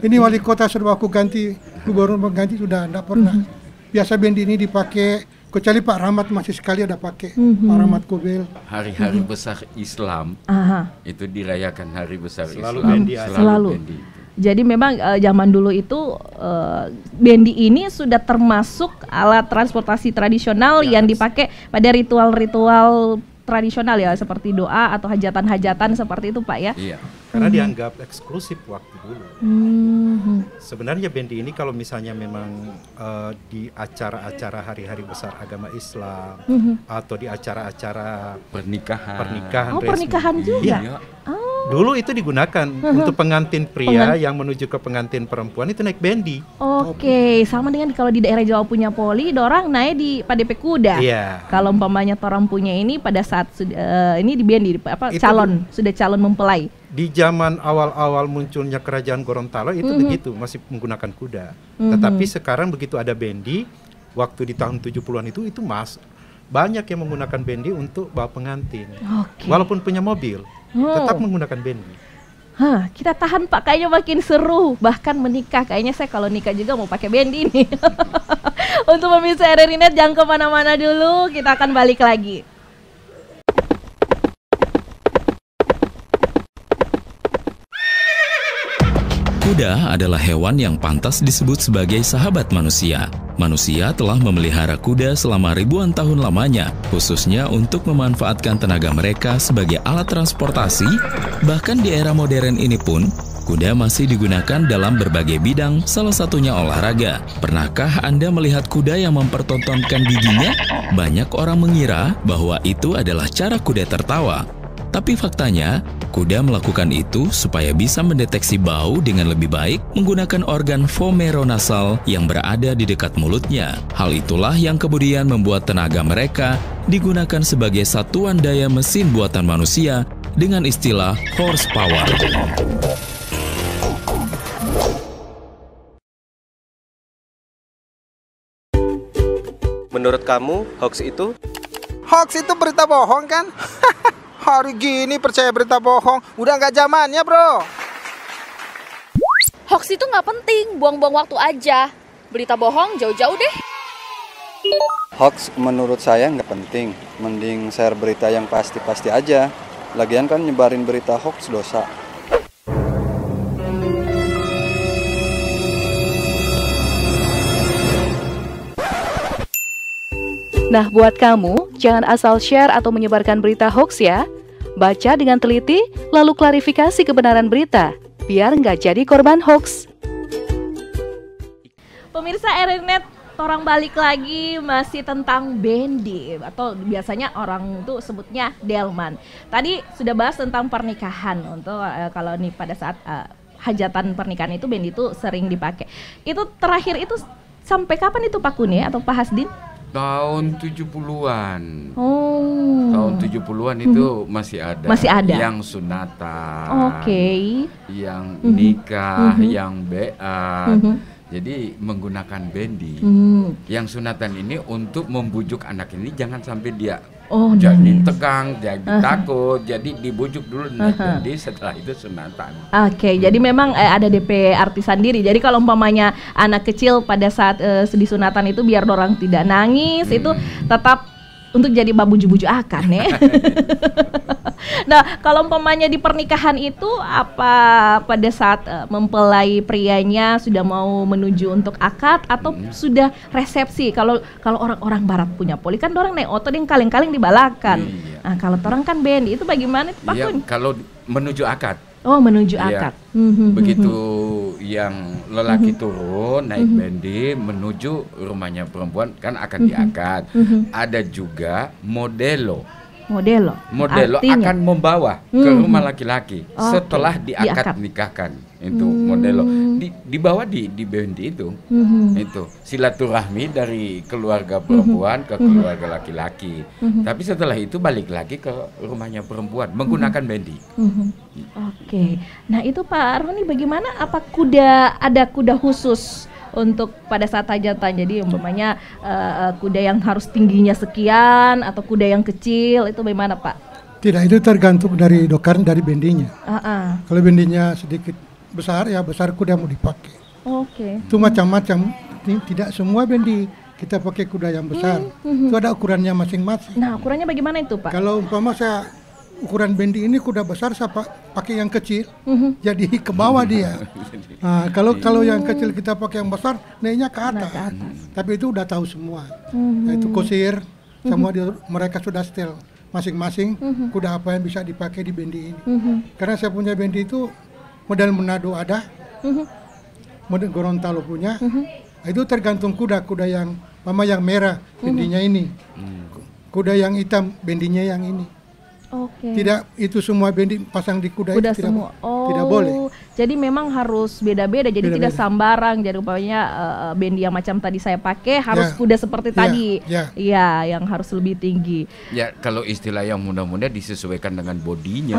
Ini wali kota sudah aku ganti, gubernur mengganti sudah tidak pernah. Biasa bendi ini dipakai, kecuali Pak Rahmat masih sekali ada pakai. Pak Rahmat Kobel. Hari-hari besar Islam itu dirayakan hari besar selalu Islam. Selalu bendi. Jadi memang zaman dulu itu bendi ini sudah termasuk alat transportasi tradisional yang dipakai pada ritual-ritual tradisional ya, seperti doa atau hajatan-hajatan seperti itu Pak ya. Iya. Karena dianggap eksklusif waktu dulu. Sebenarnya bendi ini kalau misalnya memang di acara-acara hari-hari besar agama Islam atau di acara-acara pernikahan pernikahan juga. Dulu itu digunakan untuk pengantin pria yang menuju ke pengantin perempuan itu naik bendi. Oke, sama dengan kalau di daerah Jawa punya poli, dorang naik di padepe kuda. Iya. Kalau umpamanya torang punya ini pada saat ini di bendi sudah calon mempelai. Di zaman awal-awal munculnya kerajaan Gorontalo itu begitu, masih menggunakan kuda. Tetapi sekarang begitu ada bendi, waktu di tahun 70-an itu banyak yang menggunakan bendi untuk bawa pengantin. Walaupun punya mobil, tetap menggunakan bendi. Kita tahan Pak, kayaknya makin seru. Bahkan menikah, kayaknya saya kalau nikah juga mau pakai bendi nih. Untuk pemirsa RRI Net, jangan kemana-mana dulu, kita akan balik lagi. Kuda adalah hewan yang pantas disebut sebagai sahabat manusia. Manusia telah memelihara kuda selama ribuan tahun lamanya, khususnya untuk memanfaatkan tenaga mereka sebagai alat transportasi. Bahkan di era modern ini pun, kuda masih digunakan dalam berbagai bidang, salah satunya olahraga. Pernahkah Anda melihat kuda yang mempertontonkan giginya? Banyak orang mengira bahwa itu adalah cara kuda tertawa. Tapi faktanya, kuda melakukan itu supaya bisa mendeteksi bau dengan lebih baik menggunakan organ vomeronasal yang berada di dekat mulutnya. Hal itulah yang kemudian membuat tenaga mereka digunakan sebagai satuan daya mesin buatan manusia dengan istilah horsepower. Menurut kamu, hoax itu? Hoax itu berita bohong kan? Hari gini percaya berita bohong, udah nggak zamannya bro. Hoax itu nggak penting, buang-buang waktu aja. Berita bohong jauh-jauh deh. Hoax menurut saya nggak penting, mending share berita yang pasti-pasti aja. Lagian kan nyebarin berita hoax dosa. Nah, buat kamu, jangan asal share atau menyebarkan berita hoax ya. Baca dengan teliti, lalu klarifikasi kebenaran berita, biar nggak jadi korban hoax. Pemirsa RRI Net, orang balik lagi masih tentang bendi, atau biasanya orang itu sebutnya delman. Tadi sudah bahas tentang pernikahan, untuk kalau nih pada saat hajatan pernikahan itu bendi itu sering dipakai. Itu terakhir itu sampai kapan itu Pak Kuni atau Pak Hasdin? Tahun 70-an. Tahun 70-an itu masih ada. Masih ada. Yang sunatan. Yang nikah, yang BA. Jadi menggunakan bendi. Yang sunatan ini untuk membujuk anak ini jangan sampai dia jadi tegang, jadi takut, jadi dibujuk dulu naik bendi, setelah itu sunatan. Jadi memang ada DP arti sendiri. Jadi kalau umpamanya anak kecil pada saat disunatan itu biar orang tidak nangis, itu tetap untuk jadi babuju-buju akan ya. Nah, kalau umpamanya di pernikahan itu apa pada saat mempelai prianya sudah mau menuju untuk akad atau sudah resepsi? Kalau orang-orang barat punya poli kan orang naik oto yang kaleng-kaleng dibalakan. Nah, kalau orang kan bendi itu bagaimana Pak Kun? Kalau menuju akad. Menuju akad. Begitu yang lelaki turun naik bendi menuju rumahnya perempuan kan akan diakad. Ada juga modelo akan membawa ke rumah laki-laki setelah diakad nikahkan. Itu modelo dibawa di bendi itu. Itu silaturahmi dari keluarga perempuan ke keluarga laki-laki. Tapi setelah itu balik lagi ke rumahnya perempuan menggunakan bendi. Nah itu Pak Roni bagaimana? Apa ada kuda khusus untuk pada saat hajatan? Jadi umpamanya kuda yang harus tingginya sekian atau kuda yang kecil itu bagaimana Pak? Tidak, itu tergantung dari dokaran dari bendinya. Kalau bendinya sedikit besar, ya besar kuda mau dipakai. Itu macam-macam. Tidak semua bendi kita pakai kuda yang besar. Itu ada ukurannya masing-masing. Nah, ukurannya bagaimana itu Pak? Kalau umpama saya ukuran bendi ini kuda besar, saya pakai yang kecil, jadi ke bawah dia. Nah, kalau yang kecil kita pakai yang besar, naiknya ke atas. Tapi itu udah tahu semua. Itu kusir, semua mereka sudah setel masing-masing kuda apa yang bisa dipakai di bendi ini. Karena saya punya bendi itu model Manado ada, model Gorontalo punya. Itu tergantung kuda yang merah bendinya ini, kuda yang hitam bendinya yang ini. Tidak itu semua bendi pasang di kuda itu semua. Tidak boleh. Jadi memang harus beda-beda. Jadi tidak sambarang. Jadi umpamanya bendi yang macam tadi saya pakai harus kuda seperti tadi. Iya, yang harus lebih tinggi. Ya, kalau istilah yang muda-muda disesuaikan dengan bodinya.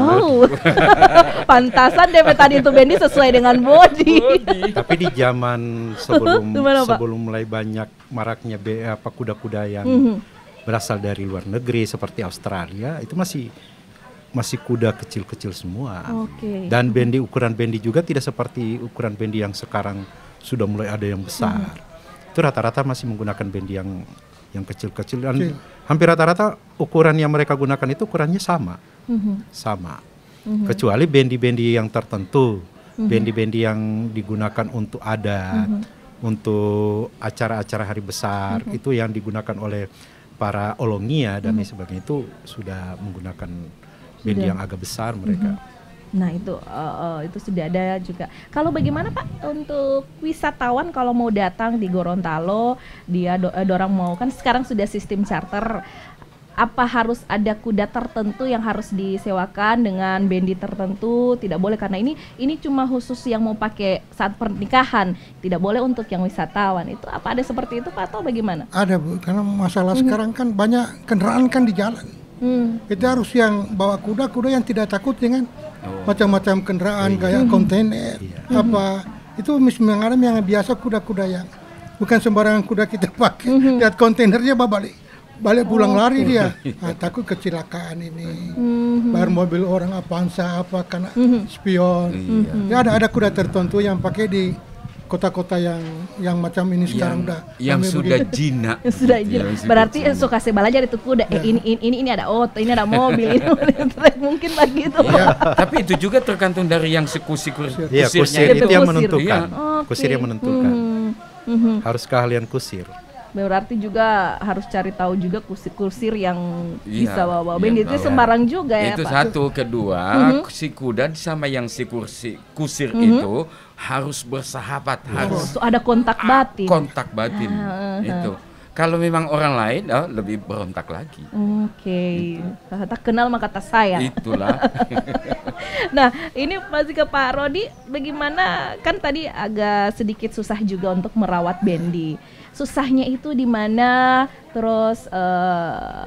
Pantasan DP tadi itu bendi sesuai dengan body. Tapi di zaman sebelum mulai banyak maraknya kuda-kuda yang berasal dari luar negeri seperti Australia, itu masih kuda kecil-kecil semua. Dan ukuran bendi juga tidak seperti ukuran bendi yang sekarang sudah mulai ada yang besar. Itu rata-rata masih menggunakan bendi yang kecil-kecil, dan hampir rata-rata ukuran yang mereka gunakan itu ukurannya sama. Kecuali bendi-bendi yang tertentu, bendi-bendi yang digunakan untuk adat, untuk acara-acara hari besar, itu yang digunakan oleh para olongia dan lain sebagainya, itu sudah menggunakan bendi yang agak besar mereka. Nah itu sudah ada juga. Kalau bagaimana Pak untuk wisatawan kalau mau datang di Gorontalo, dia dorang mau, kan sekarang sudah sistem charter, apa harus ada kuda tertentu yang harus disewakan dengan bendi tertentu? Tidak boleh, karena ini cuma khusus yang mau pakai saat pernikahan, tidak boleh untuk yang wisatawan. Itu apa ada seperti itu Pak atau bagaimana? Ada Bu, karena masalah sekarang kan banyak kendaraan kan di jalan. Kita harus yang bawa kuda yang tidak takut dengan macam-macam kendaraan kayak kontainer itu memang yang biasa kuda-kuda yang bukan sembarangan kuda kita pakai. Lihat kontainernya balik pulang lari dia. Takut kecelakaan ini. Baru mobil orang Avanza karena spion. Ya ada kuda tertentu yang pakai di kota-kota yang macam ini sekarang yang sudah jinak. Berarti suka saya belajar itu kuda. Ini ada auto, ini ada mobil, ini mungkin begitu. Tapi itu juga tergantung dari yang kusir itu yang menentukan. Kusir yang menentukan. Harus keahlian kusir. Berarti juga harus cari tahu juga kusir yang bisa bawa bendi, itu sembarang juga ya itu Pak. Satu, kedua si kuda sama yang si kusir itu harus bersahabat, harus ada kontak batin. Itu. Kalau memang orang lain lebih berontak lagi. Tak kenal maka tak sayang. Itulah. Nah, ini masih ke Pak Rodi, bagaimana, kan tadi agak sedikit susah juga untuk merawat bendi. Susahnya itu di mana, terus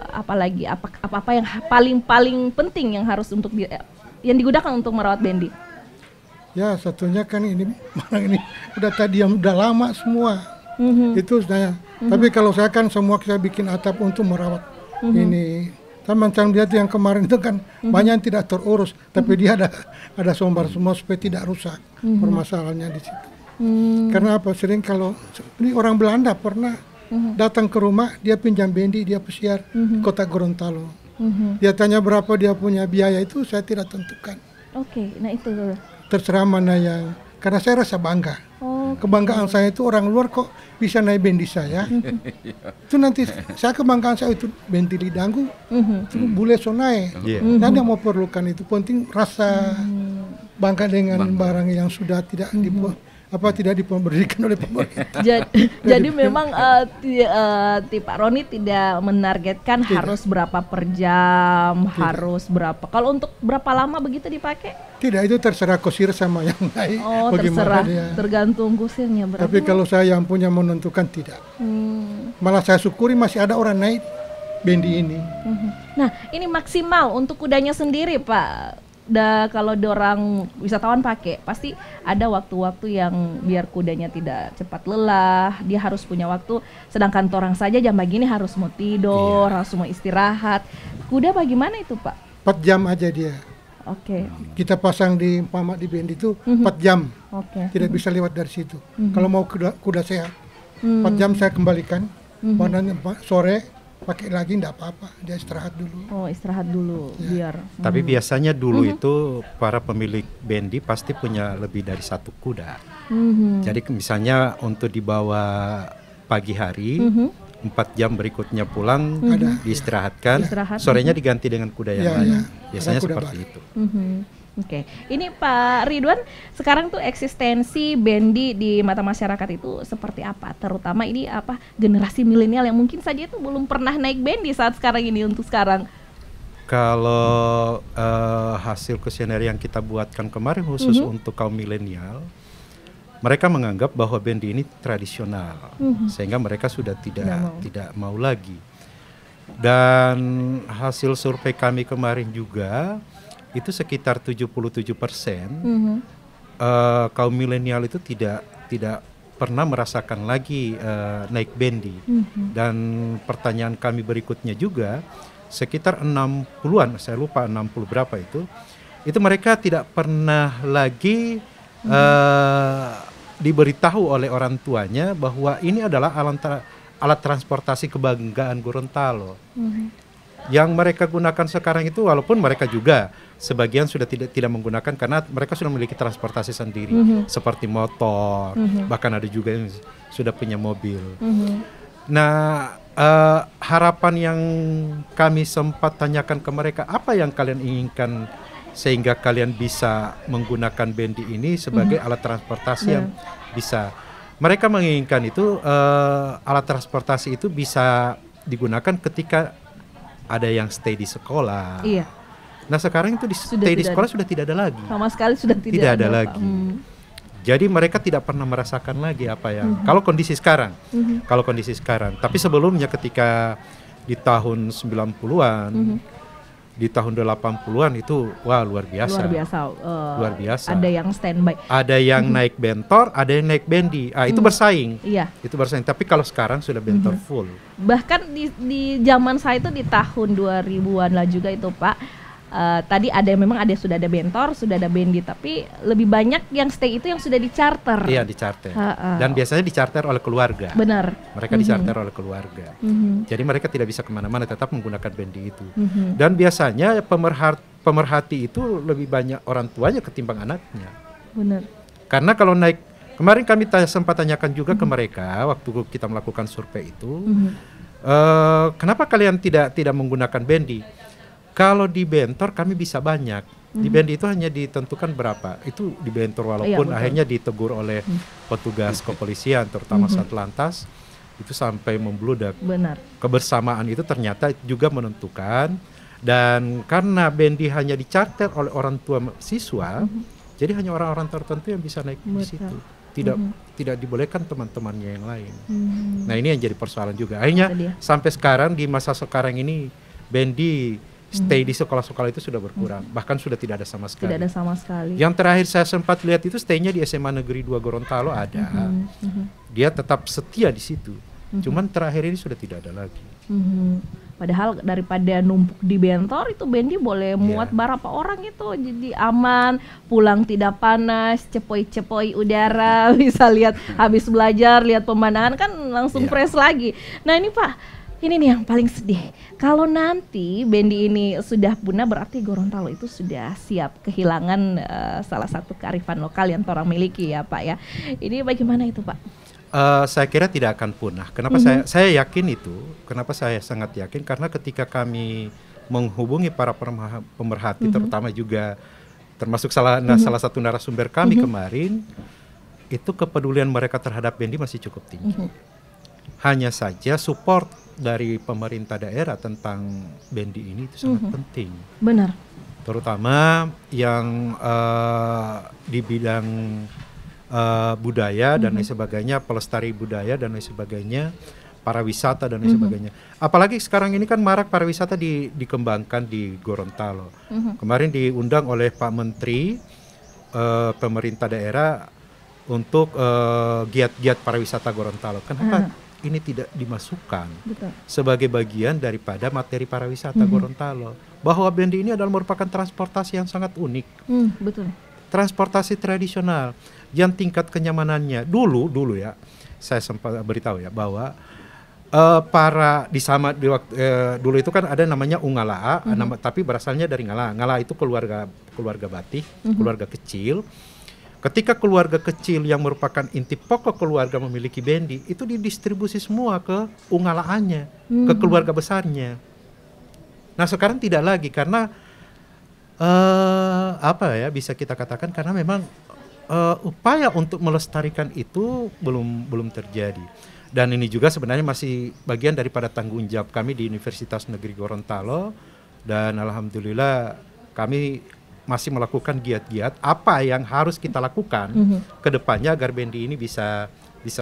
apalagi apa yang paling penting yang harus yang digunakan untuk merawat bendi? Ya, satunya kan ini udah lama semua. Itu saya. Tapi kalau saya kan semua saya bikin atap untuk merawat ini. Macam dia tuh yang kemarin itu kan banyak yang tidak terurus, tapi dia ada sombar semua supaya tidak rusak. Permasalahannya di situ. Karena apa? Sering kalau ini orang Belanda pernah datang ke rumah, dia pinjam bendi, dia pesiar kota Gorontalo. Dia tanya berapa dia punya biaya, itu saya tidak tentukan. Nah itu terserah mana yang, karena saya rasa bangga. Kebanggaan saya itu orang luar kok bisa naik bendi saya. Itu nanti saya kebanggaan saya itu bendi Lidanggu, itu boleh so naik. Nanti yang mau perlukan itu penting rasa bangga dengan barang yang sudah tidak diberikan oleh pemerintah. Jadi memang Pak Roni tidak menargetkan harus berapa per jam, harus berapa. Kalau untuk berapa lama begitu dipakai? Tidak, itu terserah kusir sama yang naik. Terserah, tergantung kusirnya berarti. Tapi kalau saya yang punya menentukan tidak. Malah saya syukuri masih ada orang naik bendi ini. Nah, ini maksimal untuk kudanya sendiri Pak. Kalau dorang wisatawan pakai, pasti ada waktu-waktu yang biar kudanya tidak cepat lelah, dia harus punya waktu. Sedangkan orang saja jam begini harus mau tidur, harus mau istirahat. Kuda bagaimana itu Pak? 4 jam aja dia. Kita pasang di bendi itu 4 jam. Tidak bisa lewat dari situ. Kalau mau kuda sehat, 4 jam saya kembalikan. Padahal sore pakai lagi enggak apa-apa, dia istirahat dulu. Istirahat dulu biar. Tapi biasanya dulu itu para pemilik bendi pasti punya lebih dari satu kuda. Jadi misalnya untuk dibawa pagi hari, 4 jam berikutnya pulang, diistirahatkan, sorenya diganti dengan kuda yang lain. Biasanya seperti itu. Ini Pak Ridwan, sekarang tuh eksistensi bendi di mata masyarakat itu seperti apa? Terutama ini apa generasi milenial yang mungkin saja itu belum pernah naik bendi saat sekarang ini untuk sekarang. Kalau hasil kuesioner yang kita buatkan kemarin khusus untuk kaum milenial, mereka menganggap bahwa bendi ini tradisional, sehingga mereka sudah tidak mau lagi. Dan hasil survei kami kemarin juga itu sekitar 77% kaum milenial itu tidak pernah merasakan lagi naik bendi. Dan pertanyaan kami berikutnya juga sekitar 60-an, saya lupa 60 berapa itu mereka tidak pernah lagi diberitahu oleh orang tuanya bahwa ini adalah alat transportasi kebanggaan Gorontalo. Yang mereka gunakan sekarang itu, walaupun mereka juga sebagian sudah tidak menggunakan karena mereka sudah memiliki transportasi sendiri, seperti motor, bahkan ada juga yang sudah punya mobil. Nah, harapan yang kami sempat tanyakan ke mereka, apa yang kalian inginkan sehingga kalian bisa menggunakan bendi ini sebagai alat transportasi yang bisa. Mereka menginginkan itu alat transportasi itu bisa digunakan ketika ada yang stay di sekolah. Iya. Nah sekarang itu stay di sekolah sudah tidak ada lagi. Sama sekali sudah tidak ada lagi. Jadi mereka tidak pernah merasakan lagi apa yang kalau kondisi sekarang. Kalau kondisi sekarang. Tapi sebelumnya ketika di tahun 90-an, di tahun 80-an itu wah luar biasa. Luar biasa. Ada yang standby. Ada yang naik bentor, ada yang naik bendi. Itu bersaing. Iya. Itu bersaing. Tapi kalau sekarang sudah bentor full. Bahkan di zaman saya itu di tahun 2000-an lah juga itu Pak. Tadi memang sudah ada bentor, sudah ada bendi, tapi lebih banyak yang stay itu yang sudah dicharter. Iya, dicharter. Dan biasanya dicharter oleh keluarga. Benar. Mereka dicharter oleh keluarga. Jadi mereka tidak bisa kemana-mana, tetap menggunakan bendi itu. Dan biasanya pemerhati itu lebih banyak orang tuanya ketimbang anaknya. Benar. Karena kalau naik, kemarin kami sempat tanyakan juga ke mereka waktu kita melakukan survei itu, kenapa kalian tidak menggunakan bendi? Kalau di bentor kami bisa banyak. Di bendi itu hanya ditentukan berapa. Itu di bentor walaupun akhirnya ditegur oleh petugas kepolisian terutama Satlantas itu sampai membludak. Benar. Kebersamaan itu ternyata juga menentukan, dan karena bendi hanya dicharter oleh orang tua siswa, jadi hanya orang-orang tertentu yang bisa naik di situ. Tidak dibolehkan teman-temannya yang lain. Nah, ini yang jadi persoalan juga. Akhirnya sampai sekarang di masa sekarang ini bendi stay di sekolah-sekolah itu sudah berkurang, bahkan sudah tidak ada sama sekali. Tidak ada sama sekali. Yang terakhir saya sempat lihat itu stay-nya di SMA Negeri 2 Gorontalo ada. Dia tetap setia di situ. Cuman terakhir ini sudah tidak ada lagi. Padahal daripada numpuk di bentor itu bendi boleh muat berapa orang itu, jadi aman, pulang tidak panas, cepoi-cepoi udara, bisa lihat habis belajar, lihat pemandangan kan langsung fresh lagi. Nah ini Pak, ini nih yang paling sedih. Kalau nanti bendi ini sudah punah, berarti Gorontalo itu sudah siap kehilangan salah satu kearifan lokal yang orang miliki ya Pak ya. Ini bagaimana itu Pak? Saya kira tidak akan punah. Kenapa saya yakin itu? Kenapa saya sangat yakin? Karena ketika kami menghubungi para pemerhati, terutama juga termasuk salah satu narasumber kami kemarin, itu kepedulian mereka terhadap bendi masih cukup tinggi. Hanya saja support dari pemerintah daerah tentang bendi ini itu sangat penting. Benar. Terutama yang di bidang budaya dan lain sebagainya, pelestari budaya dan lain sebagainya, pariwisata dan lain sebagainya. Apalagi sekarang ini kan marak pariwisata dikembangkan di Gorontalo. Kemarin diundang oleh Pak Menteri pemerintah daerah untuk giat-giat pariwisata Gorontalo. Kenapa ini tidak dimasukkan sebagai bagian daripada materi pariwisata Gorontalo? Bahwa bendi ini adalah merupakan transportasi yang sangat unik. Betul. Transportasi tradisional yang tingkat kenyamanannya dulu ya, saya sempat beritahu ya bahwa dulu itu kan ada namanya Ungalaa, tapi berasalnya dari Ngala. Ngala itu keluarga Batik, keluarga kecil. Ketika keluarga kecil yang merupakan inti pokok keluarga memiliki bendi, itu didistribusi semua ke Ungalaannya, ke keluarga besarnya. Nah sekarang tidak lagi karena bisa kita katakan karena memang upaya untuk melestarikan itu belum terjadi. Dan ini juga sebenarnya masih bagian daripada tanggung jawab kami di Universitas Negeri Gorontalo Dan alhamdulillah kami masih melakukan giat-giat apa yang harus kita lakukan ke depannya agar bendi ini bisa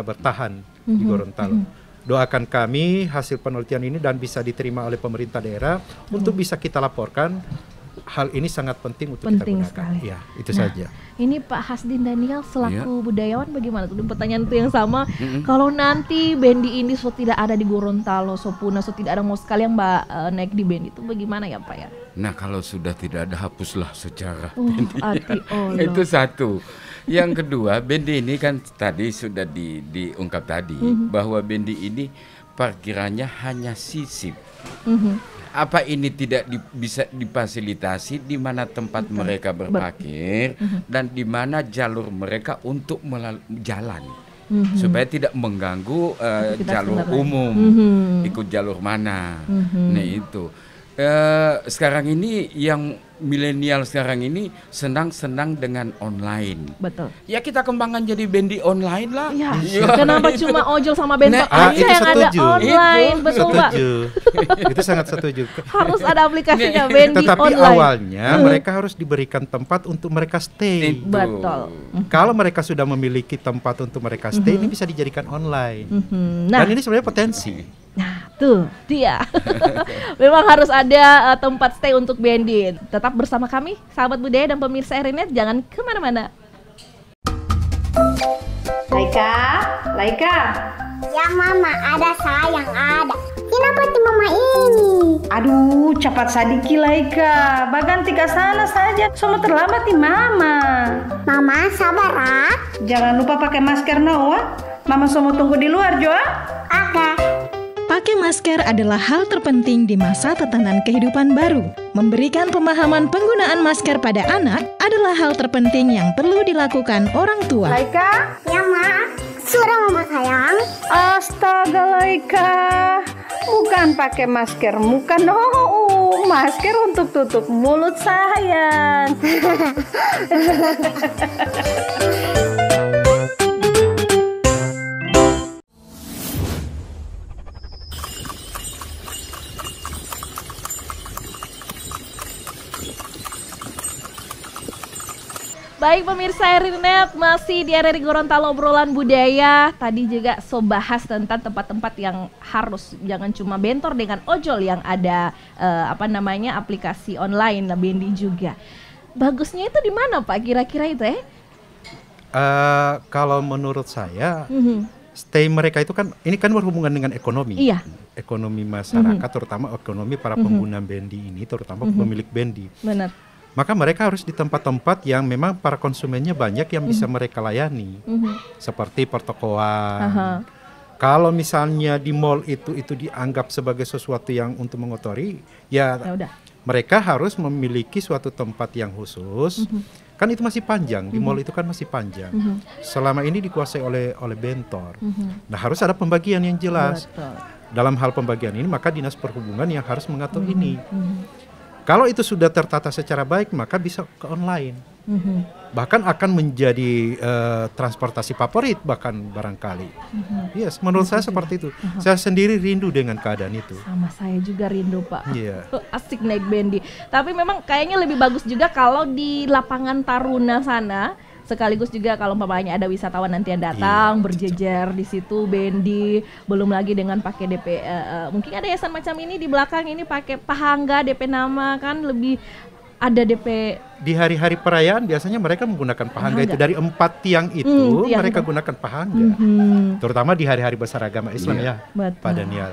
bertahan di Gorontalo. Doakan kami hasil penelitian ini dan bisa diterima oleh pemerintah daerah untuk bisa kita laporkan. Hal ini sangat penting untuk kita gunakan. Sekali. Ya, itu saja. Ini Pak Hasdin Daniel selaku budayawan bagaimana tuh? Pertanyaan itu yang sama. Kalau nanti bendi ini tidak ada di Gorontalo, Sopuna, tidak ada mau sekali yang Mbak naik di bendi itu bagaimana ya Pak ya? Nah kalau sudah tidak ada, hapuslah secara bendi. Itu satu. Yang kedua, bendi ini kan tadi sudah diungkap tadi bahwa bendi ini parkirannya hanya sisip. Apa ini tidak bisa difasilitasi di mana tempat mereka berparkir dan di mana jalur mereka untuk jalan supaya tidak mengganggu jalur umum, ikut jalur mana. Nah itu sekarang ini yang milenial sekarang ini senang-senang dengan online. Betul. Ya kita kembangkan jadi bendi online lah. Ya. Kenapa cuma ojol sama bentor aja yang ada online? Betul Pak. Itu sangat setuju. Harus ada aplikasinya bendi Tetapi online. Tetapi awalnya mereka harus diberikan tempat untuk mereka stay. Betul. Kalau mereka sudah memiliki tempat untuk mereka stay, ini bisa dijadikan online. Dan ini sebenarnya potensi. Nah tuh dia. Memang harus ada tempat stay untuk bendi. Tetap bersama kami sahabat budaya dan pemirsa RRiNet, jangan kemana-mana. Laika. Ya mama, ada sayang ada. Kenapa tuh mama ini? Aduh, cepat sadiki Laika. Baganti ke sana saja. Semua terlambat nih mama. Mama sabar. Jangan lupa pakai masker Noah. Mama semua tunggu di luar Joa. Oke. Pakai masker adalah hal terpenting di masa tatanan kehidupan baru. Memberikan pemahaman penggunaan masker pada anak adalah hal terpenting yang perlu dilakukan orang tua. Laika? Ya ma, suara mama sayang. Astaga Laika, bukan pakai masker muka masker untuk tutup mulut sayang. Baik pemirsa RRiNet, masih di RRI Gorontalo obrolan budaya. Tadi juga bahas tentang tempat-tempat yang harus, jangan cuma bentor dengan ojol yang ada aplikasi online bendi juga. Bagusnya itu di mana Pak kira-kira itu Kalau menurut saya stay mereka itu kan ini kan berhubungan dengan ekonomi. Iya. Ekonomi masyarakat terutama ekonomi para pengguna bendi ini, terutama pemilik bendi. Benar. Maka mereka harus di tempat-tempat yang memang para konsumennya banyak yang bisa mereka layani, seperti pertokoan. Kalau misalnya di mall itu dianggap sebagai sesuatu yang untuk mengotori, ya mereka harus memiliki suatu tempat yang khusus. Kan itu masih panjang, di mall itu kan masih panjang. Selama ini dikuasai oleh bentor. Nah harus ada pembagian yang jelas. Dalam hal pembagian ini maka Dinas Perhubungan yang harus mengatur ini. Kalau itu sudah tertata secara baik, maka bisa ke online. Bahkan akan menjadi transportasi favorit bahkan barangkali. Yes, menurut saya seperti itu. Saya sendiri rindu dengan keadaan itu. Sama saya juga rindu Pak. Asik naik bendi. Tapi memang kayaknya lebih bagus juga kalau di lapangan Taruna sana. Sekaligus juga kalau umpamanya ada wisatawan nanti yang datang berjejer di situ bendi, belum lagi dengan pakai DP mungkin ada yayasan macam ini di belakang ini pakai pahangga DP nama kan lebih ada DP. Di hari-hari perayaan biasanya mereka menggunakan pahangga itu dari 4 tiang itu mereka gunakan pahangga. Terutama di hari-hari besar agama Islam ya, Pak Daniel.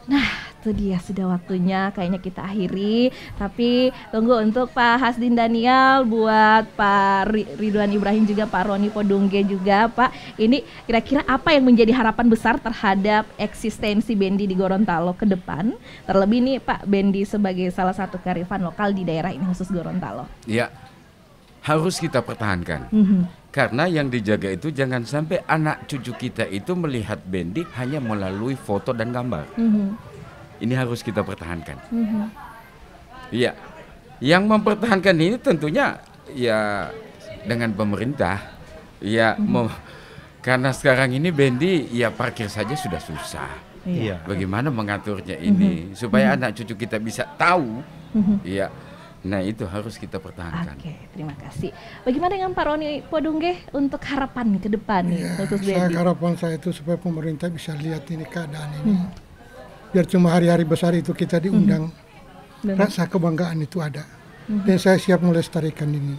Nah, itu dia sudah waktunya kayaknya kita akhiri. Tapi tunggu untuk Pak Hasdin Daniel, buat Pak Ridwan Ibrahim juga, Pak Roni Podungge juga, Pak. Ini kira-kira apa yang menjadi harapan besar terhadap eksistensi bendi di Gorontalo ke depan? Terlebih nih Pak, bendi sebagai salah satu kearifan lokal di daerah ini khusus Gorontalo. Ya, harus kita pertahankan. Karena yang dijaga itu jangan sampai anak cucu kita itu melihat bendi hanya melalui foto dan gambar. Ini harus kita pertahankan. Iya, yang mempertahankan ini tentunya ya dengan pemerintah. Ya, karena sekarang ini bendi ya parkir saja sudah susah. bagaimana mengaturnya ini supaya anak cucu kita bisa tahu. Iya. Nah, itu harus kita pertahankan. Oke, terima kasih. Bagaimana dengan Pak Roni Podungge untuk harapan ke depan nih khusus BND? Harapan saya itu supaya pemerintah bisa lihat ini keadaan ini. Biar cuma hari-hari besar itu kita diundang. Rasa kebanggaan itu ada. Dan saya siap melestarikan ini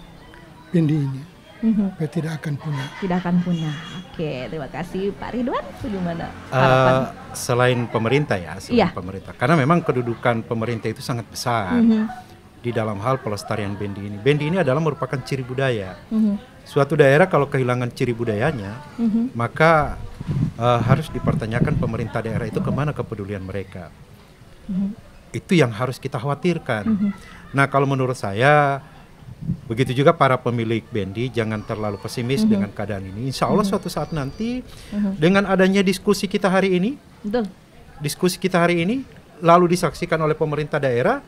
BND ini. Supaya tidak akan punah. Tidak akan punah. Oke, terima kasih Pak Ridwan. Bagaimana selain pemerintah pemerintah. Karena memang kedudukan pemerintah itu sangat besar di dalam hal pelestarian BND ini. BND ini adalah merupakan ciri budaya. Suatu daerah kalau kehilangan ciri budayanya, maka harus dipertanyakan pemerintah daerah itu kemana kepedulian mereka. Itu yang harus kita khawatirkan. Nah, kalau menurut saya, begitu juga para pemilik BND jangan terlalu pesimis dengan keadaan ini. Insya Allah suatu saat nanti dengan adanya diskusi kita hari ini, lalu disaksikan oleh pemerintah daerah,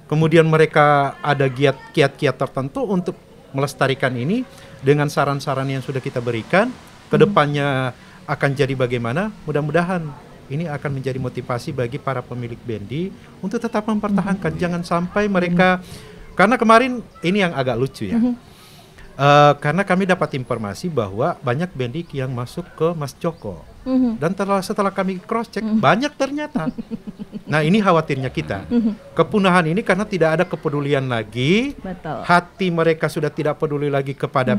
kemudian mereka ada kiat-kiat tertentu untuk melestarikan ini dengan saran-saran yang sudah kita berikan, kedepannya akan jadi bagaimana, mudah-mudahan ini akan menjadi motivasi bagi para pemilik BND untuk tetap mempertahankan. Jangan sampai mereka, karena kemarin ini yang agak lucu ya, karena kami dapat informasi bahwa banyak BND yang masuk ke Mas Joko, dan setelah kami cross check banyak ternyata. Nah, ini khawatirnya kita, kepunahan ini karena tidak ada kepedulian lagi. Betul. Hati mereka sudah tidak peduli lagi kepada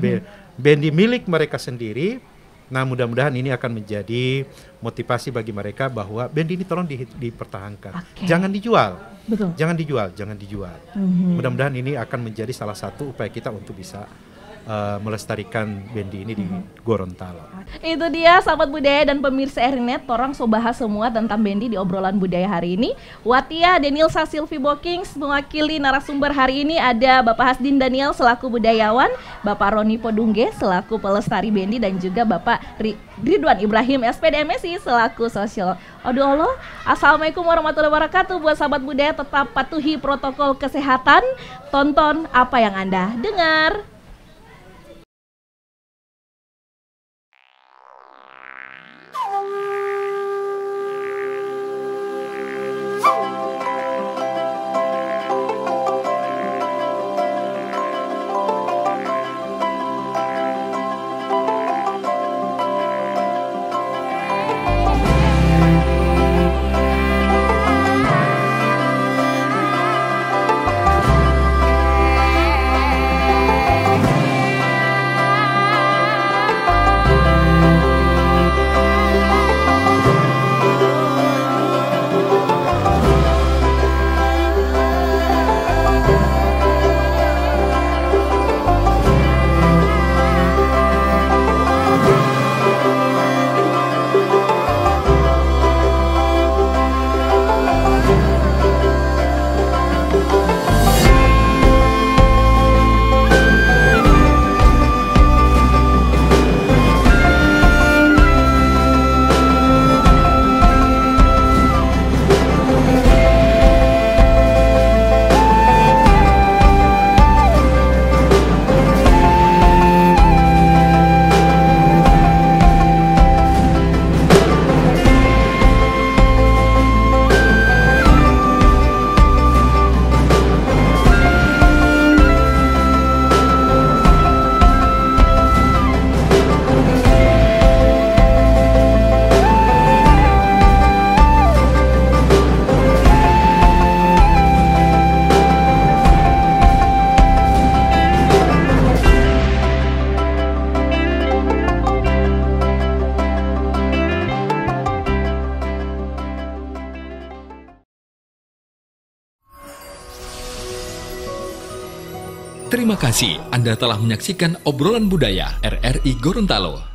BND milik mereka sendiri. Nah, mudah-mudahan ini akan menjadi motivasi bagi mereka bahwa BND ini tolong dipertahankan. Jangan dijual. Betul. Jangan dijual. Mudah-mudahan ini akan menjadi salah satu upaya kita untuk bisa melestarikan BND ini di Gorontalo. Itu dia sahabat budaya dan pemirsa Erinet, torang so bahas semua tentang BND di obrolan budaya hari ini. Watia Denilsa Silvi Bokings mewakili narasumber hari ini, ada Bapak Hasdin Daniel selaku budayawan, Bapak Roni Podungge selaku pelestari BND, dan juga Bapak Ridwan Ibrahim SPD MSI selaku sosial. Allah. Assalamualaikum warahmatullahi wabarakatuh. Buat sahabat budaya, tetap patuhi protokol kesehatan. Tonton apa yang Anda dengar. Terima kasih Anda telah menyaksikan obrolan budaya RRI Gorontalo.